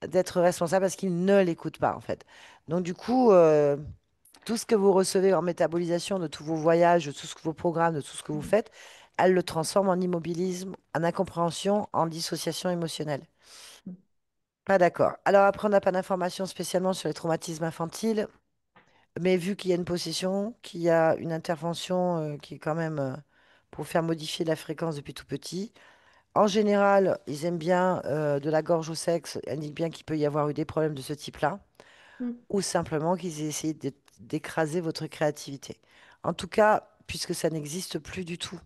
d'être responsable parce qu'ils ne l'écoutent pas en fait. Donc du coup, tout ce que vous recevez en métabolisation de tous vos voyages, de tout ce que vos programmes, de tout ce que vous Mm. faites, elle le transforme en immobilisme, en incompréhension, en dissociation émotionnelle. Mm. Pas d'accord. Alors après, on n'a pas d'informations spécialement sur les traumatismes infantiles, mais vu qu'il y a une possession, qu'il y a une intervention qui est quand même pour faire modifier la fréquence depuis tout petit, En général, ils aiment bien de la gorge au sexe, indique bien qu'il peut y avoir eu des problèmes de ce type-là, Mm. ou simplement qu'ils aient essayé d'écraser votre créativité. En tout cas, puisque ça n'existe plus du tout,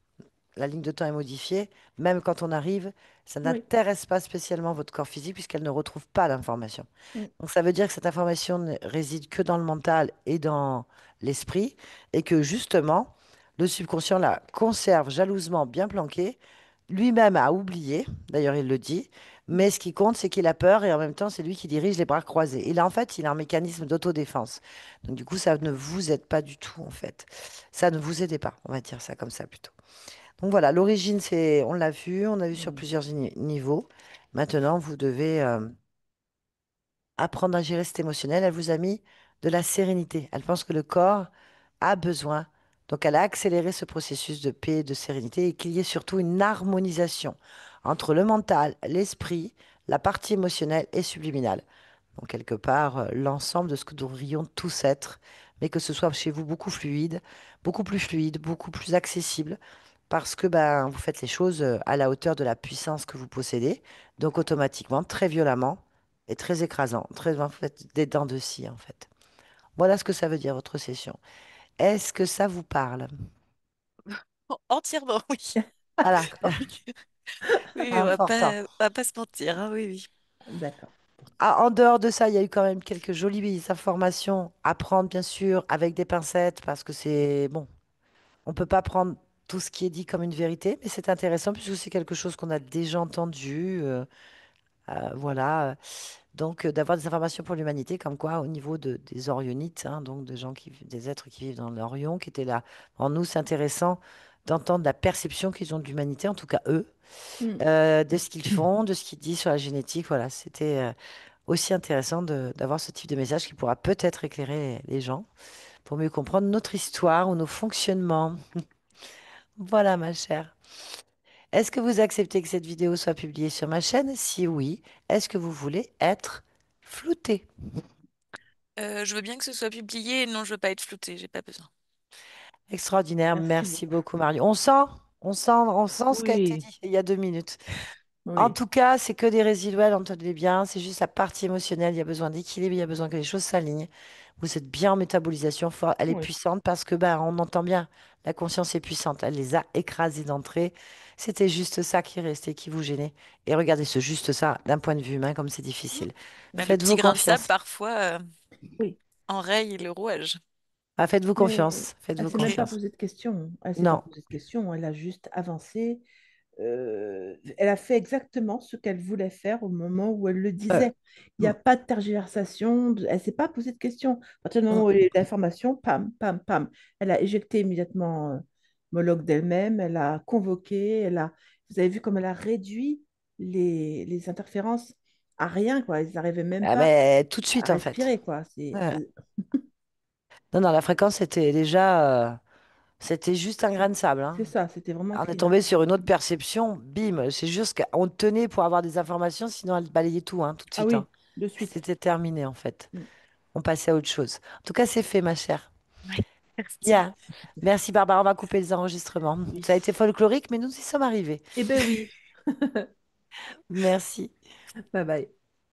la ligne de temps est modifiée, même quand on arrive, ça Oui. n'intéresse pas spécialement votre corps physique puisqu'elle ne retrouve pas l'information. Mm. Donc ça veut dire que cette information ne réside que dans le mental et dans l'esprit et que justement, le subconscient la conserve jalousement bien planquée, lui-même a oublié, d'ailleurs il le dit, Mm. mais ce qui compte c'est qu'il a peur et en même temps c'est lui qui dirige les bras croisés. Et là en fait, il a un mécanisme d'autodéfense. Donc du coup, ça ne vous aide pas du tout en fait. Ça ne vous aidez pas, on va dire ça comme ça plutôt. Donc voilà, l'origine, c'est, on a vu sur Mm. plusieurs niveaux. Maintenant, vous devez apprendre à gérer cet émotionnel. Elle vous a mis de la sérénité. Elle pense que le corps a besoin. Donc, elle a accéléré ce processus de paix et de sérénité et qu'il y ait surtout une harmonisation entre le mental, l'esprit, la partie émotionnelle et subliminale. Donc, quelque part, l'ensemble de ce que nous devrions tous être, mais que ce soit chez vous beaucoup plus fluide, beaucoup plus accessible parce que ben, vous faites les choses à la hauteur de la puissance que vous possédez, donc automatiquement, très violemment et très écrasant, très, vous faites des dents de scie en fait. Voilà ce que ça veut dire votre session. Est-ce que ça vous parle? Entièrement, oui. Voilà, Oui, oui, important. on va pas se mentir, hein, oui, oui. D'accord. Ah, en dehors de ça, il y a eu quand même quelques jolies informations à prendre, bien sûr, avec des pincettes, parce que c'est bon, on peut pas prendre tout ce qui est dit comme une vérité, mais c'est intéressant puisque c'est quelque chose qu'on a déjà entendu. Voilà. Donc, d'avoir des informations pour l'humanité, comme quoi, au niveau des Orionites, hein, donc des gens des êtres qui vivent dans l'Orion, qui étaient là. En nous, c'est intéressant d'entendre la perception qu'ils ont de l'humanité, en tout cas eux, Mm. de ce qu'ils font, de ce qu'ils disent sur la génétique. Voilà, c'était aussi intéressant d'avoir ce type de message qui pourra peut-être éclairer les gens pour mieux comprendre notre histoire ou nos fonctionnements. Voilà, ma chère. Est-ce que vous acceptez que cette vidéo soit publiée sur ma chaîne? Si oui, est-ce que vous voulez être flouté? Je veux bien que ce soit publié. Non, je veux pas être floutée, j'ai pas besoin. Extraordinaire, Merci merci beaucoup. beaucoup Mario. On sent ce qui a été Oui, dit il y a 2 minutes. En oui. tout cas, c'est que des résiduels, entendez bien, c'est juste la partie émotionnelle, il y a besoin d'équilibre, il y a besoin que les choses s'alignent. Vous êtes bien en métabolisation, elle est Oui. puissante parce que ben, on entend bien, la conscience est puissante, elle les a écrasés d'entrée. C'était juste ça qui restait, qui vous gênait. Et regardez ce juste ça, d'un point de vue humain, comme c'est Mm. difficile. Bah, le petit Faites-vous grain de sable, confiance. parfois, Oui. enraye le rouage. Ah, faites-vous Mais confiance, elle faites-vous s'est même pas confiance. posé de questions. Elle s'est pas Non. posé de questions. Elle a juste avancé. Elle a fait exactement ce qu'elle voulait faire au moment où elle le Euh, disait. Il n'y a mm, pas de tergiversation. Elle s'est pas posé de questions. À partir du moment mm. où elle a eu l'information, pam, pam, pam. Elle a éjecté immédiatement Moloch d'elle-même. Elle a convoqué. Vous avez vu comme elle a réduit les interférences à rien, quoi. Ils n'arrivaient même Ah, pas mais tout de à suite, en fait. respirer, quoi. Ouais. Non, non, la fréquence était déjà, c'était juste un grain de sable, hein. C'est ça, c'était vraiment On est clean. tombé sur une autre perception, bim. C'est juste qu'on tenait pour avoir des informations, sinon elle balayait tout, hein, tout de Ah suite, hein. oui, de suite. C'était terminé, en fait. Mm. On passait à autre chose. En tout cas, c'est fait, ma chère. Ouais, merci. Bien. Merci, Barbara. On va couper les enregistrements. Oui. Ça a été folklorique, mais nous y sommes arrivés. Eh ben oui. Merci. Bye bye.